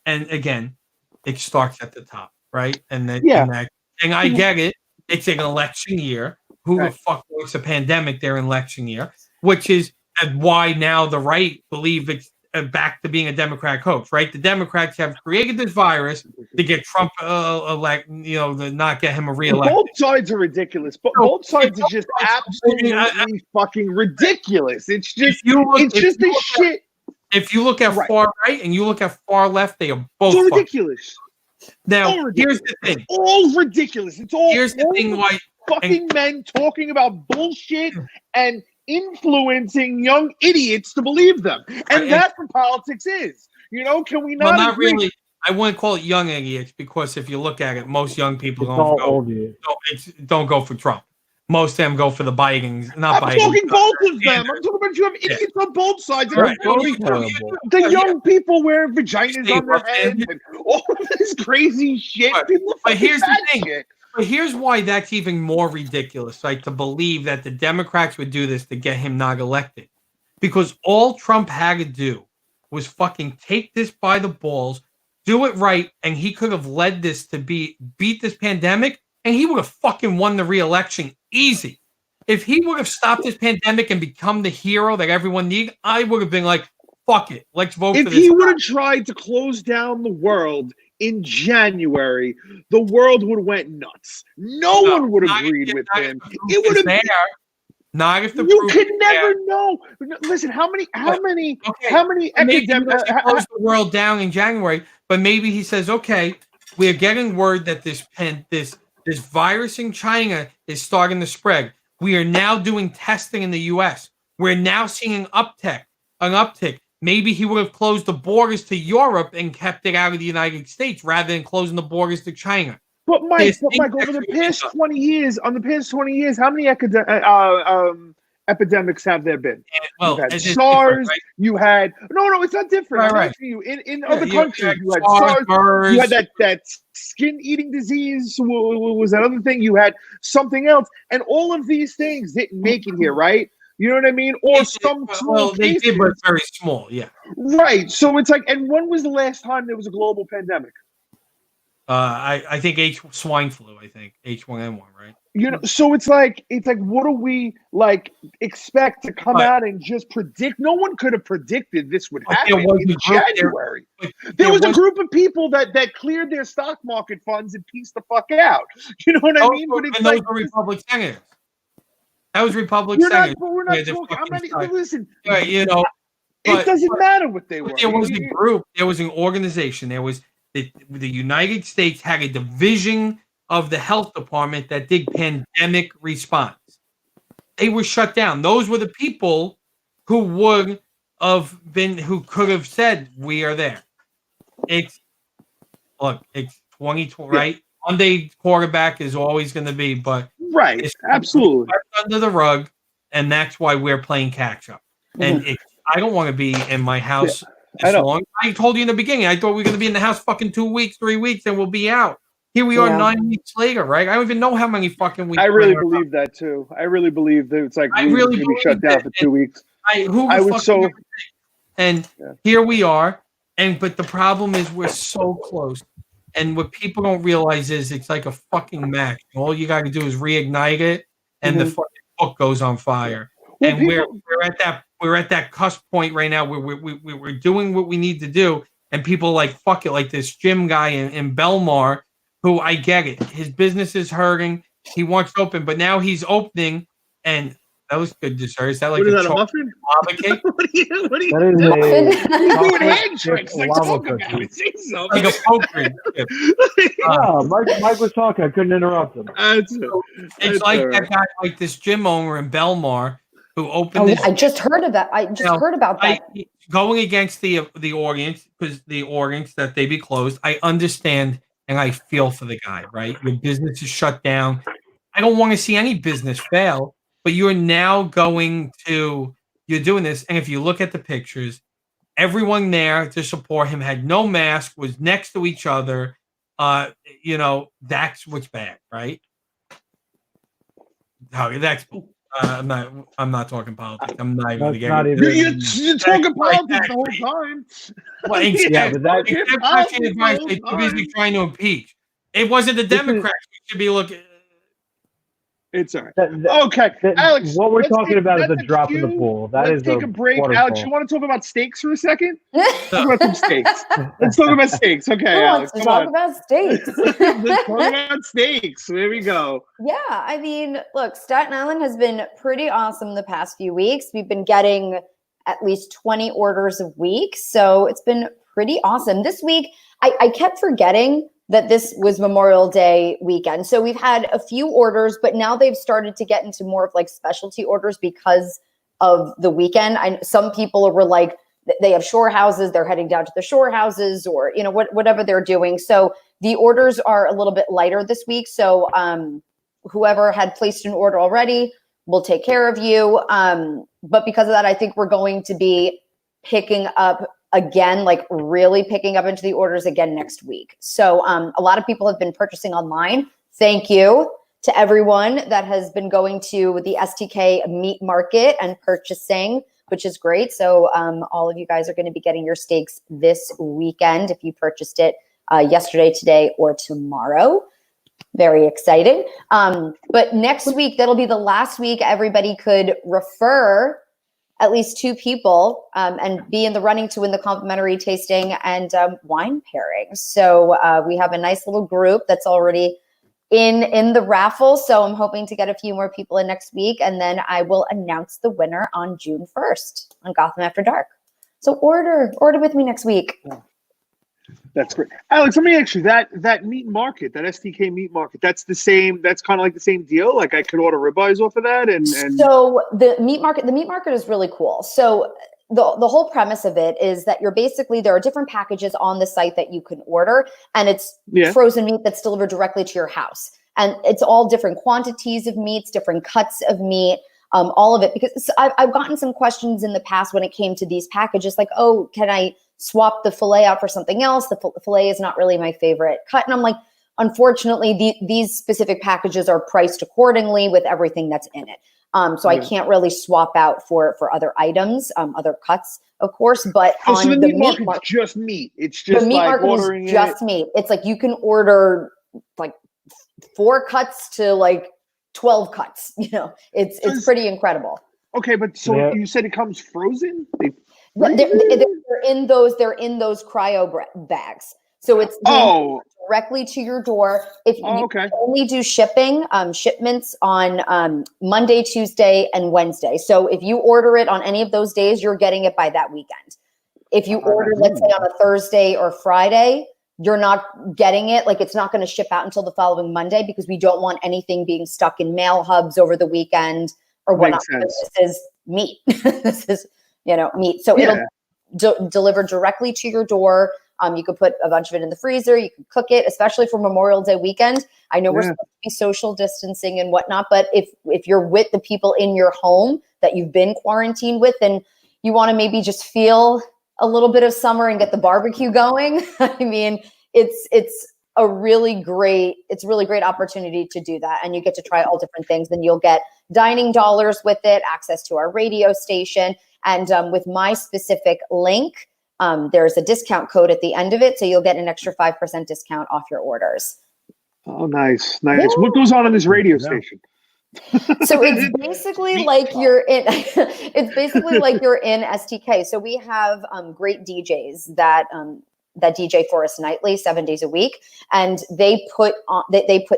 And again, it starts at the top, right? And I get it. It's an election year. Who the fuck wants a pandemic there in election year? Which is why now the right believe it's back to being a Democratic hoax, right? The Democrats have created this virus to get Trump to not get him a re-election. Both sides are ridiculous. But both sides are just absolutely fucking ridiculous. It's just this shit. If you look at far right and you look at far left, they are both so ridiculous. Now, here's the thing. All ridiculous. It's all here's the thing why fucking men talking about bullshit and influencing young idiots to believe them. And that's what politics is. Can we not? Well, not really. I wouldn't call it young idiots because if you look at it, most young people don't go for Trump. Most of them go for the Bidens. I'm talking both of them. I'm talking about you have idiots on both sides. Right. The young people wearing vaginas on their heads and all of this crazy shit. But here's the thing. But here's why that's even more ridiculous, right? To believe that the Democrats would do this to get him not elected. Because all Trump had to do was fucking take this by the balls, do it right, and he could have led this to beat this pandemic, and he would have fucking won the re-election easy. If he would have stopped this pandemic and become the hero that everyone needed, I would have been like, fuck it, let's vote for this. If he would have tried to close down the world in January, the world would have went nuts. No one would have agreed with him. It would have been not if the you could never know. Listen, how many epidemics closed the world down in January? But maybe he says, okay, we are getting word that this virus in China is starting to spread. We are now doing testing in the U.S. We're now seeing an uptick. Maybe he would have closed the borders to Europe and kept it out of the United States rather than closing the borders to China. But Mike, over the past 20 years, how many epidemics have there been? Well, you had SARS. Right? You had no, it's not different. Right. For you. In other countries, you had SARS. You had that skin-eating disease. Was that other thing? You had something else, and all of these things didn't make it here, right? You know what I mean? Or some small they cases. did, but very small. Yeah. Right. So it's like, and when was the last time there was a global pandemic? I think swine flu. I think H1N1. Right. You know, so it's like, what do we like expect to come out and just predict? No one could have predicted this would happen in January. There was a group of people that cleared their stock market funds and pieced the fuck out. You know what I mean? But it's and like, those were Republic senators. That was Republic we're senators. not, we're not talking. I'm not even listen. Right, you know, it doesn't matter what they were. There was a group. There was an organization. There was the United States had a division of the health department that did pandemic response. They were shut down. Those were the people who would have been, who could have said, "We are there." It's 2020, right? Monday quarterback is always going to be, but right, absolutely under the rug, and that's why we're playing catch up. And I don't want to be in my house this long. I told you in the beginning, I thought we were going to be in the house fucking 2 weeks, 3 weeks, and we'll be out. Here we are 9 weeks later, right? I don't even know how many fucking weeks. I really believe that too. I really believe that it's like we really be shut down for 2 weeks. And here we are. But the problem is we're so close. And what people don't realize is it's like a fucking match. All you got to do is reignite it, and the fucking book goes on fire. Well, and we're at that cusp point right now where we're doing what we need to do, and people like fuck it, like this gym guy in Belmar, who I get it. His business is hurting. He wants to open, but now he's opening, and that was good dessert. Is that like a muffin? Lava cake? What are you that doing? Is He's doing hand tricks. Like, talk about it. Say something. Like a poker. Mike was talking. I couldn't interrupt him. It's like that guy, like this gym owner in Belmar, who opened this. I just heard of that. I just heard about that. Going against the audience, because the audience that they be closed. I understand and I feel for the guy, right? Your business is shut down. I don't want to see any business fail, but you're now you're doing this. And if you look at the pictures, everyone there to support him had no mask, was next to each other. That's what's bad, right? That's I'm not talking politics. I'm not even getting it. You're talking politics the whole time. Well, they're too busy trying to impeach. It wasn't the Democrats who should be looking. It's all right. Okay, Alex. What we're talking about is a drop in the pool. Let's take a break. Alex, you want to talk about steaks for a second? Let's talk about some steaks. Let's talk about steaks. Okay, Alex. Let's talk about steaks. Let's talk about steaks. There we go. Yeah, I mean, look, Staten Island has been pretty awesome the past few weeks. We've been getting at least 20 orders a week, so it's been pretty awesome. This week, I kept forgetting that this was Memorial Day weekend. So we've had a few orders, but now they've started to get into more of like specialty orders because of the weekend. Some people were like, they have shore houses, they're heading down to the shore houses, or, whatever they're doing. So the orders are a little bit lighter this week. So whoever had placed an order already will take care of you. But because of that, I think we're going to be picking up again, like really picking up into the orders again next week. So a lot of people have been purchasing online. Thank you to everyone that has been going to the STK meat market and purchasing, which is great. So all of you guys are going to be getting your steaks this weekend if you purchased it yesterday, today, or tomorrow. Very exciting. But next week, that'll be the last week everybody could refer at least 2 people and be in the running to win the complimentary tasting and wine pairing. So we have a nice little group that's already in the raffle. So I'm hoping to get a few more people in next week. And then I will announce the winner on June 1st on Gotham After Dark. So order with me next week. Yeah. That's great. Alex, let me ask you, that meat market, that STK meat market, that's kind of like the same deal? Like I could order ribeyes off of that? And So the meat market is really cool. So the whole premise of it is that there are different packages on the site that you can order, and it's frozen meat that's delivered directly to your house. And it's all different quantities of meats, different cuts of meat, all of it. Because I've gotten some questions in the past when it came to these packages, like, oh, can I swap the filet out for something else? The filet is not really my favorite cut. And I'm like, unfortunately, these specific packages are priced accordingly with everything that's in it. So I can't really swap out for other items, other cuts, of course. But Oh, on so the the meat market's market, just meat. It's the just meat like market ordering is just meat. It's like you can order like 4 cuts to like 12 cuts. You know, it's pretty incredible. Okay, but so you said it comes frozen? They're in those cryo bags. So it's directly to your door. If you only do shipments on Monday, Tuesday, and Wednesday. So if you order it on any of those days, you're getting it by that weekend. If you order, let's say on a Thursday or Friday, you're not getting it. Like it's not going to ship out until the following Monday because we don't want anything being stuck in mail hubs over the weekend or whatnot. This is meat. This is, meat. So it'll deliver directly to your door. You could put a bunch of it in the freezer. You can cook it, especially for Memorial Day weekend. I know we're supposed to be social distancing and whatnot, but if you're with the people in your home that you've been quarantined with and you want to maybe just feel a little bit of summer and get the barbecue going, I mean, it's a really great opportunity to do that. And you get to try all different things. Then you'll get dining dollars with it, access to our radio station. And with my specific link, there's a discount code at the end of it. So you'll get an extra 5% discount off your orders. Oh, nice. Woo! What goes on this radio station? So it's basically like you're in STK. So we have great DJs that DJ for us nightly, 7 days a week, and they put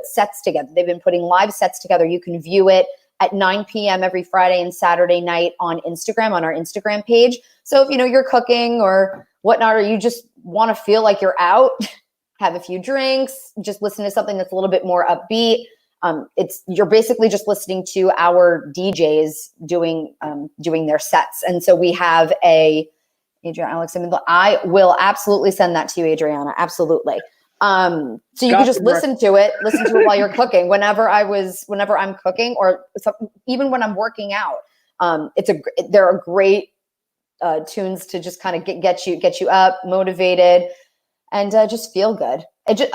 sets together. They've been putting live sets together. You can view it at 9 p.m. every Friday and Saturday night on Instagram, on our Instagram page. So if you're cooking or whatnot, or you just want to feel like you're out, have a few drinks, just listen to something that's a little bit more upbeat. You're basically just listening to our DJs doing their sets. And so we have Adriana, Alex, I will absolutely send that to you, Adriana. Absolutely. So you can just listen to it while you're cooking. Whenever I'm cooking, or even when I'm working out, there are great tunes to just kind of get you up, motivated, and just feel good.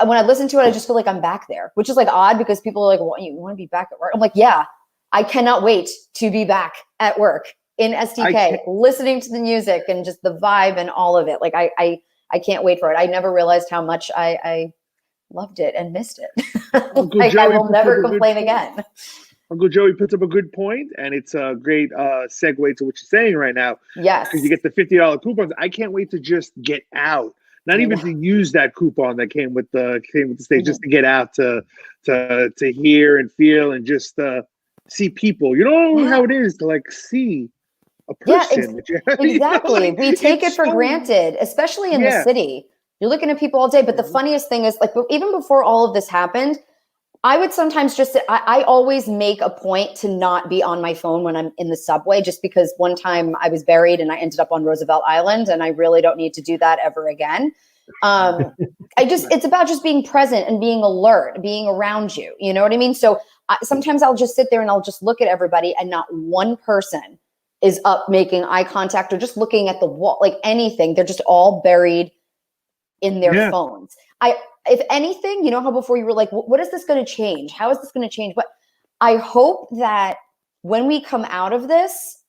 When I listen to it, I just feel like I'm back there, which is like odd because people are like, well, you want to be back at work? I'm like, yeah, I cannot wait to be back at work in STK, listening to the music and just the vibe and all of it. Like I can't wait for it. I never realized how much I loved it and missed it. Like I will never complain again. Uncle Joey puts up a good point, and it's a great segue to what you're saying right now. Yes. Because you get the $50 coupons. I can't wait to just get out. Not even to use that coupon that came with the stage, just to get out to hear and feel and just see people. You know how it is to like see a person. Exactly. We take it for granted, especially in the city. You're looking at people all day. But the funniest thing is, like, even before all of this happened, I would sometimes I always make a point to not be on my phone when I'm in the subway, just because one time I was buried and I ended up on Roosevelt Island, and I really don't need to do that ever again. It's about just being present and being alert, being around you. You know what I mean? So sometimes I'll just sit there and I'll just look at everybody, and not one person is up making eye contact or just looking at the wall, like anything. They're just all buried in their phones. If anything, how before you were like, what is this going to change? How is this going to change? But I hope that when we come out of this,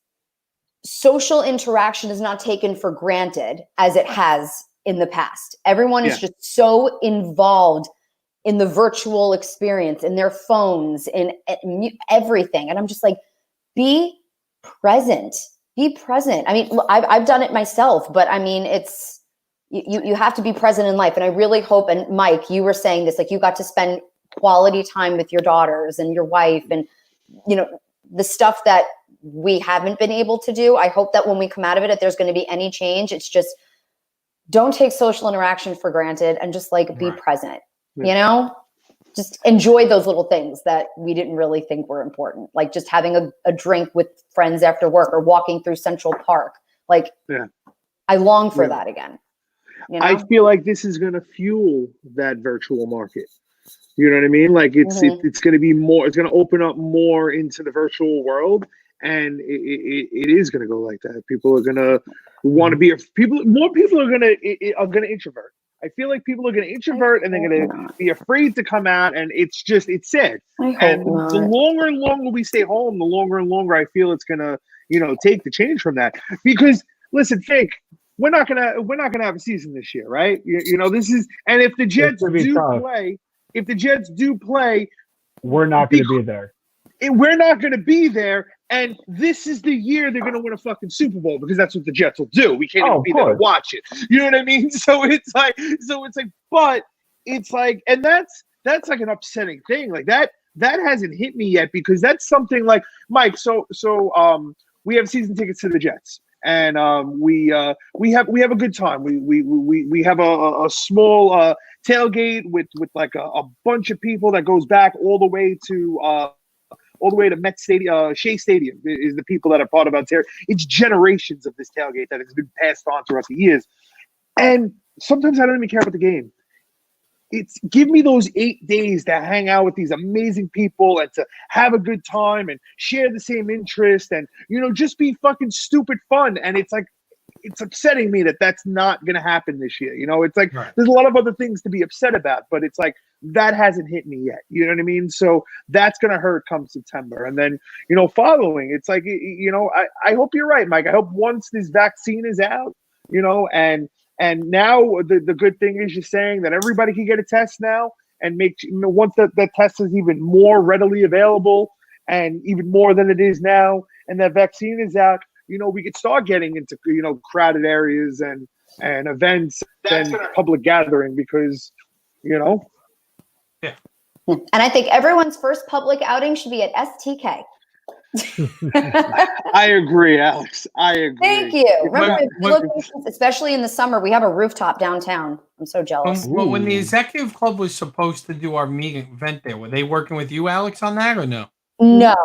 social interaction is not taken for granted as it has in the past. Everyone is just so involved in the virtual experience, in their phones, in everything. And I'm just like, be present. Be present. I mean, I've done it myself, but I mean, it's, you have to be present in life. And I really hope, and Mike, you were saying this, like you got to spend quality time with your daughters and your wife and, the stuff that we haven't been able to do. I hope that when we come out of it, if there's going to be any change, it's just don't take social interaction for granted and just like be present, just enjoy those little things that we didn't really think were important. Like just having a drink with friends after work or walking through Central Park. Like I long for that again. I feel like this is going to fuel that virtual market. You know what I mean? Like it's going to be more. It's going to open up more into the virtual world, and it is going to go like that. People are going to want to be more people are going to introvert. I feel like people are going to introvert and they're going to be afraid to come out, and it's sad. And the longer and longer we stay home, the longer and longer I feel it's going to, take the change from that. Because listen, Fake, we're not gonna have a season this year, right? This is, and if the Jets do play, we're not going to be there. We're not going to be there, and this is the year they're going to win a fucking Super Bowl because that's what the Jets will do. We can't even be there to watch it. You know what I mean? So it's like, but it's like, and that's like an upsetting thing. Like that hasn't hit me yet because that's something like Mike. So we have season tickets to the Jets, and we have a good time. We have a small tailgate with like a bunch of people that goes back all the way to Met Stadium. Shea Stadium is the people that are part of our tailgate. It's generations of this tailgate that has been passed on throughout the years. And sometimes I don't even care about the game. It's give me those 8 days to hang out with these amazing people and to have a good time and share the same interest and, just be fucking stupid fun. And it's like, it's upsetting me that that's not going to happen this year. It's like, There's a lot of other things to be upset about, but it's like, that hasn't hit me yet. You know what I mean? So that's going to hurt come September. And then, following, it's like, I hope you're right, Mike. I hope once this vaccine is out, and now the good thing is you're saying that everybody can get a test now and once that test is even more readily available and even more than it is now, and that vaccine is out, we could start getting into, crowded areas and events and public gathering because, Yeah. And I think everyone's first public outing should be at STK. I agree, Alex. I agree. Thank you. Remember, especially in the summer, we have a rooftop downtown. I'm so jealous. Well, when the executive club was supposed to do our meeting event there, were they working with you, Alex, on that or no? No,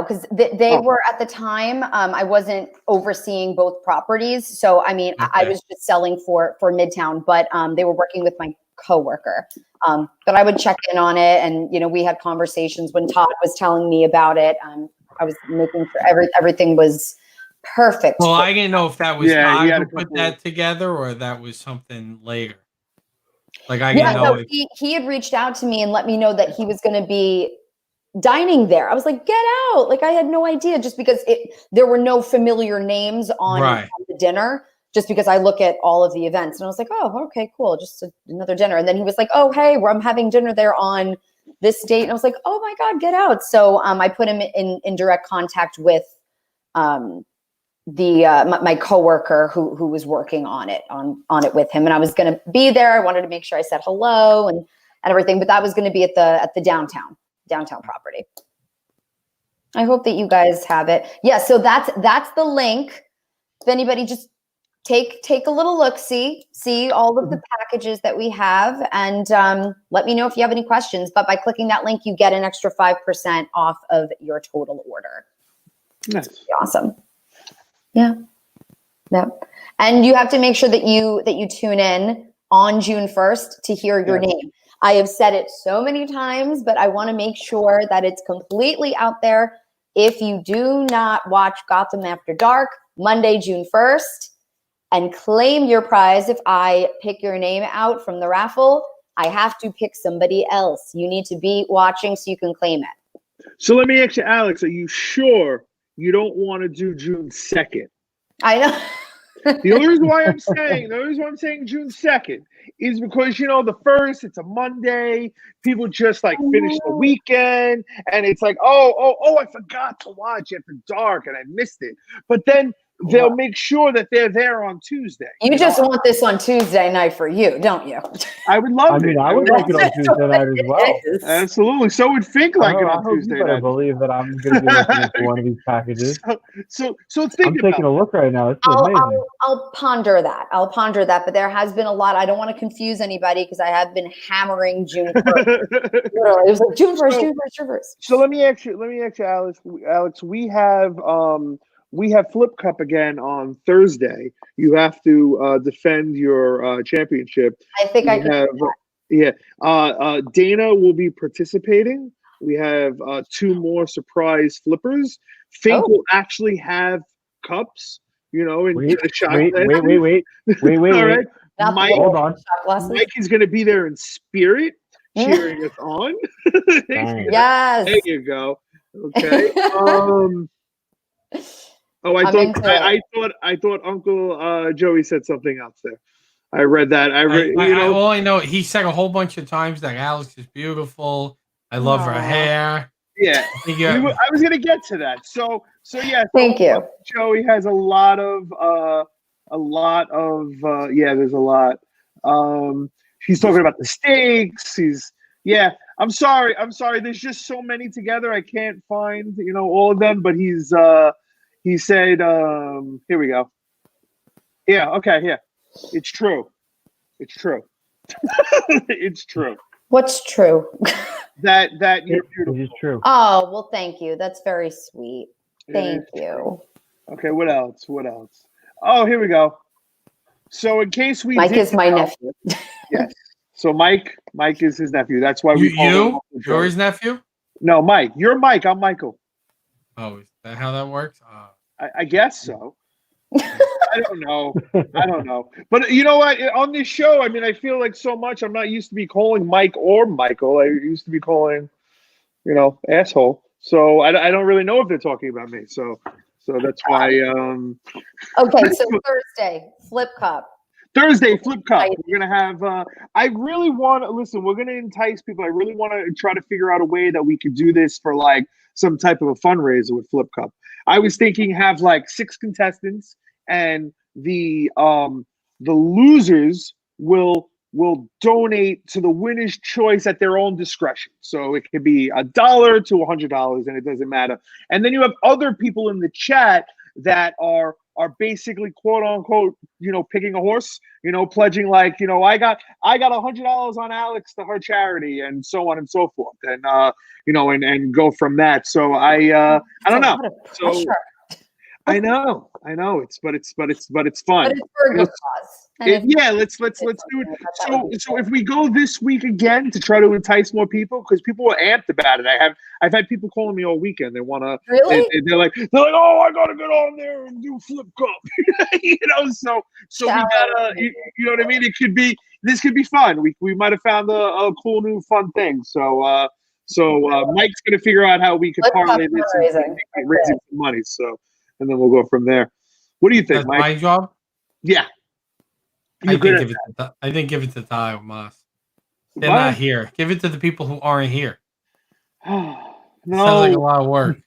because they were at the time. I wasn't overseeing both properties, so I mean, I was just selling for Midtown, but they were working with my coworker. But I would check in on it, and we had conversations when Todd was telling me about it. I was making sure everything was perfect. Well, I didn't know if that was Todd who put that together or that was something later. Like I didn't know. He had reached out to me and let me know that he was going to be dining there. I was like, get out. Like I had no idea, just because there were no familiar names on the dinner, just because I look at all of the events and I was like, oh, okay, cool. Just another dinner. And then he was like, oh, hey, I'm having dinner there on this date. And I was like, oh my God, get out. So I put him in direct contact with my coworker who was working on it with him. And I was going to be there. I wanted to make sure I said hello and everything, but that was going to be at the downtown property. I hope that you guys have it. Yeah. So that's the link. If anybody just take a little look, see all of the packages that we have, and let me know if you have any questions. But by clicking that link, you get an extra 5% off of your total order. Nice. Awesome. Yeah. And you have to make sure that you tune in on June 1st to hear your name. I have said it so many times, but I want to make sure that it's completely out there. If you do not watch Gotham After Dark, Monday, June 1st, and claim your prize, if I pick your name out from the raffle, I have to pick somebody else. You need to be watching so you can claim it. So let me ask you, Alex, are you sure you don't want to do June 2nd? I know. The only reason why I'm saying June 2nd is because, the 1st, it's a Monday. People just finish the weekend, and it's like, oh, I forgot to watch After Dark and I missed it. But then they'll make sure that they're there on Tuesday. You just want this on Tuesday night for you, don't you? I would love it. I would like it on Tuesday night as well. Absolutely. So would Fink like it on Tuesday night. I believe that I'm going to be looking for one of these packages. So I'm taking a look right now. It's amazing. I'll ponder that. But there has been a lot. I don't want to confuse anybody because I have been hammering June 1st. Literally, it was like June 1st. So let me ask you, Alex, we have Flip Cup again on Thursday. You have to defend your championship. I think I can. Dana will be participating. We have 2 more surprise flippers. Fink will actually have cups, and wait. a shot. Wait. All right. Not Mike, Hold on. shot glasses. Mike is going to be there in spirit, cheering us on. Yes. There you go. Okay. I I'm into thought Uncle Joey said something else there. I read that. All I know, he said a whole bunch of times that Alex is beautiful. I love her hair. Yeah. I was gonna get to that. So yeah. Thank you. Joey has a lot of there's a lot. He's talking about the steaks. I'm sorry. There's just so many together. I can't find, all of them, but he said, here we go. Yeah. Okay. Yeah. It's true. It's true. It's true. What's true? That you're beautiful. It is true. Oh, well, thank you. That's very sweet. Thank you. Okay, what else? Oh, here we go. So in case Mike is my nephew. Yes. So Mike is his nephew. That's why you're his nephew? No, Mike. You're Mike. I'm Michael. Oh, is that how that works? I guess so. I don't know. But you know what? On this show, I mean, I feel like so much. I'm not used to be calling Mike or Michael. I used to be calling, asshole. So I don't really know if they're talking about me. So that's why. Okay, so Thursday, Flip Cup. We're gonna have. I really want to listen. We're gonna entice people. I really want to try to figure out a way that we could do this for like some type of a fundraiser with Flip Cup. I was thinking have like 6 contestants, and the losers will donate to the winner's choice at their own discretion. So it could be $1 to $100, and it doesn't matter. And then you have other people in the chat that are basically quote unquote, picking a horse, pledging like, I got $100 on Alex to her charity and so on and so forth. And, and go from that. So I don't know. So I know it's fun. But it's for a good cause. Let's do it. So if we go this week again to try to entice more people, because people are amped about it. I've had people calling me all weekend. They want to. Really? They're like, oh, I gotta get on there and do Flip Cup. So we gotta. You know what I mean? This could be fun. We might have found a cool new fun thing. So Mike's gonna figure out how we could parlay this and raising some money. So, and then we'll go from there. What do you think, That's Mike? my job. Yeah. I think give it to Ty or Moss. They're not here. Give it to the people who aren't here. No. Sounds like a lot of work.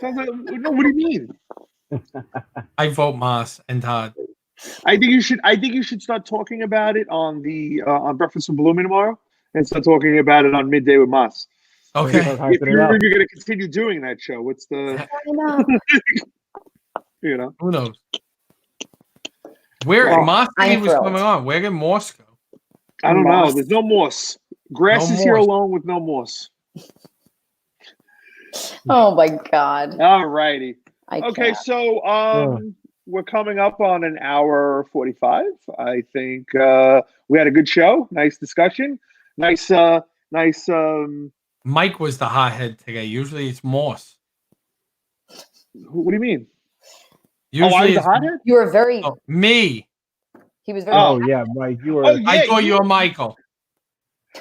No, what do you mean? I vote Moss and Todd. I think you should start talking about it on the on Breakfast with Blooming tomorrow, and start talking about it on Midday with Moss. Okay. If you're going to continue doing that show, what's the? Who knows? Where Moss was coming on? Where did Moss go? I don't know. There's no Moss. Grass is here alone with no Moss. Oh my God. All righty. Okay, so we're coming up on an hour 45. I think we had a good show. Nice discussion. Nice. Mike was the hothead today. Usually it's Moss. What do you mean? Usually I was the hothead? You were very. Oh, me. He was very. Oh yeah, Mike. You were. I thought you were Michael.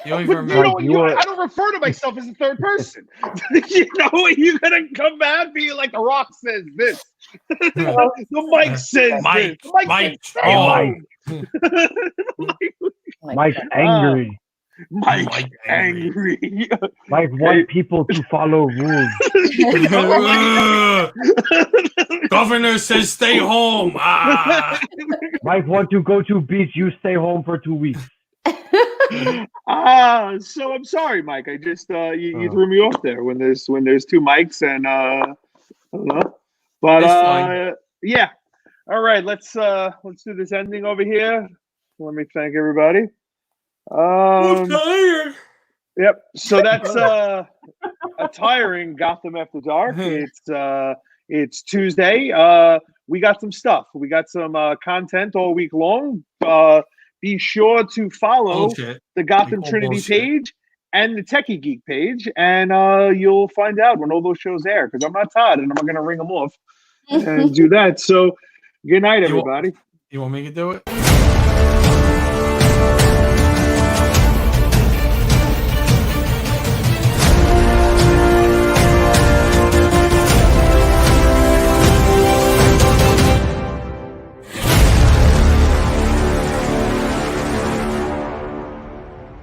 You don't even remember. I don't refer to myself as a third person. You're gonna come back being like The Rock says this. The Mike says Mike. this. Mike's angry. Mike angry. Mike want people to follow rules. Governor says stay home. Mike want to go to beach. You stay home for 2 weeks. So I'm sorry, Mike. I just you threw me off there when there's 2 mics and I don't know. But yeah. All right, let's do this ending over here. Let me thank everybody. I'm tired. Yep. So that's a tiring Gotham After Dark. It's Tuesday. We got some stuff. We got some content all week long. Be sure to follow the Gotham Trinity page and the Techie Geek page, and you'll find out when all those shows air. Because I'm not Todd, and I'm not going to ring them off and do that. So, good night, everybody. You want me to do it?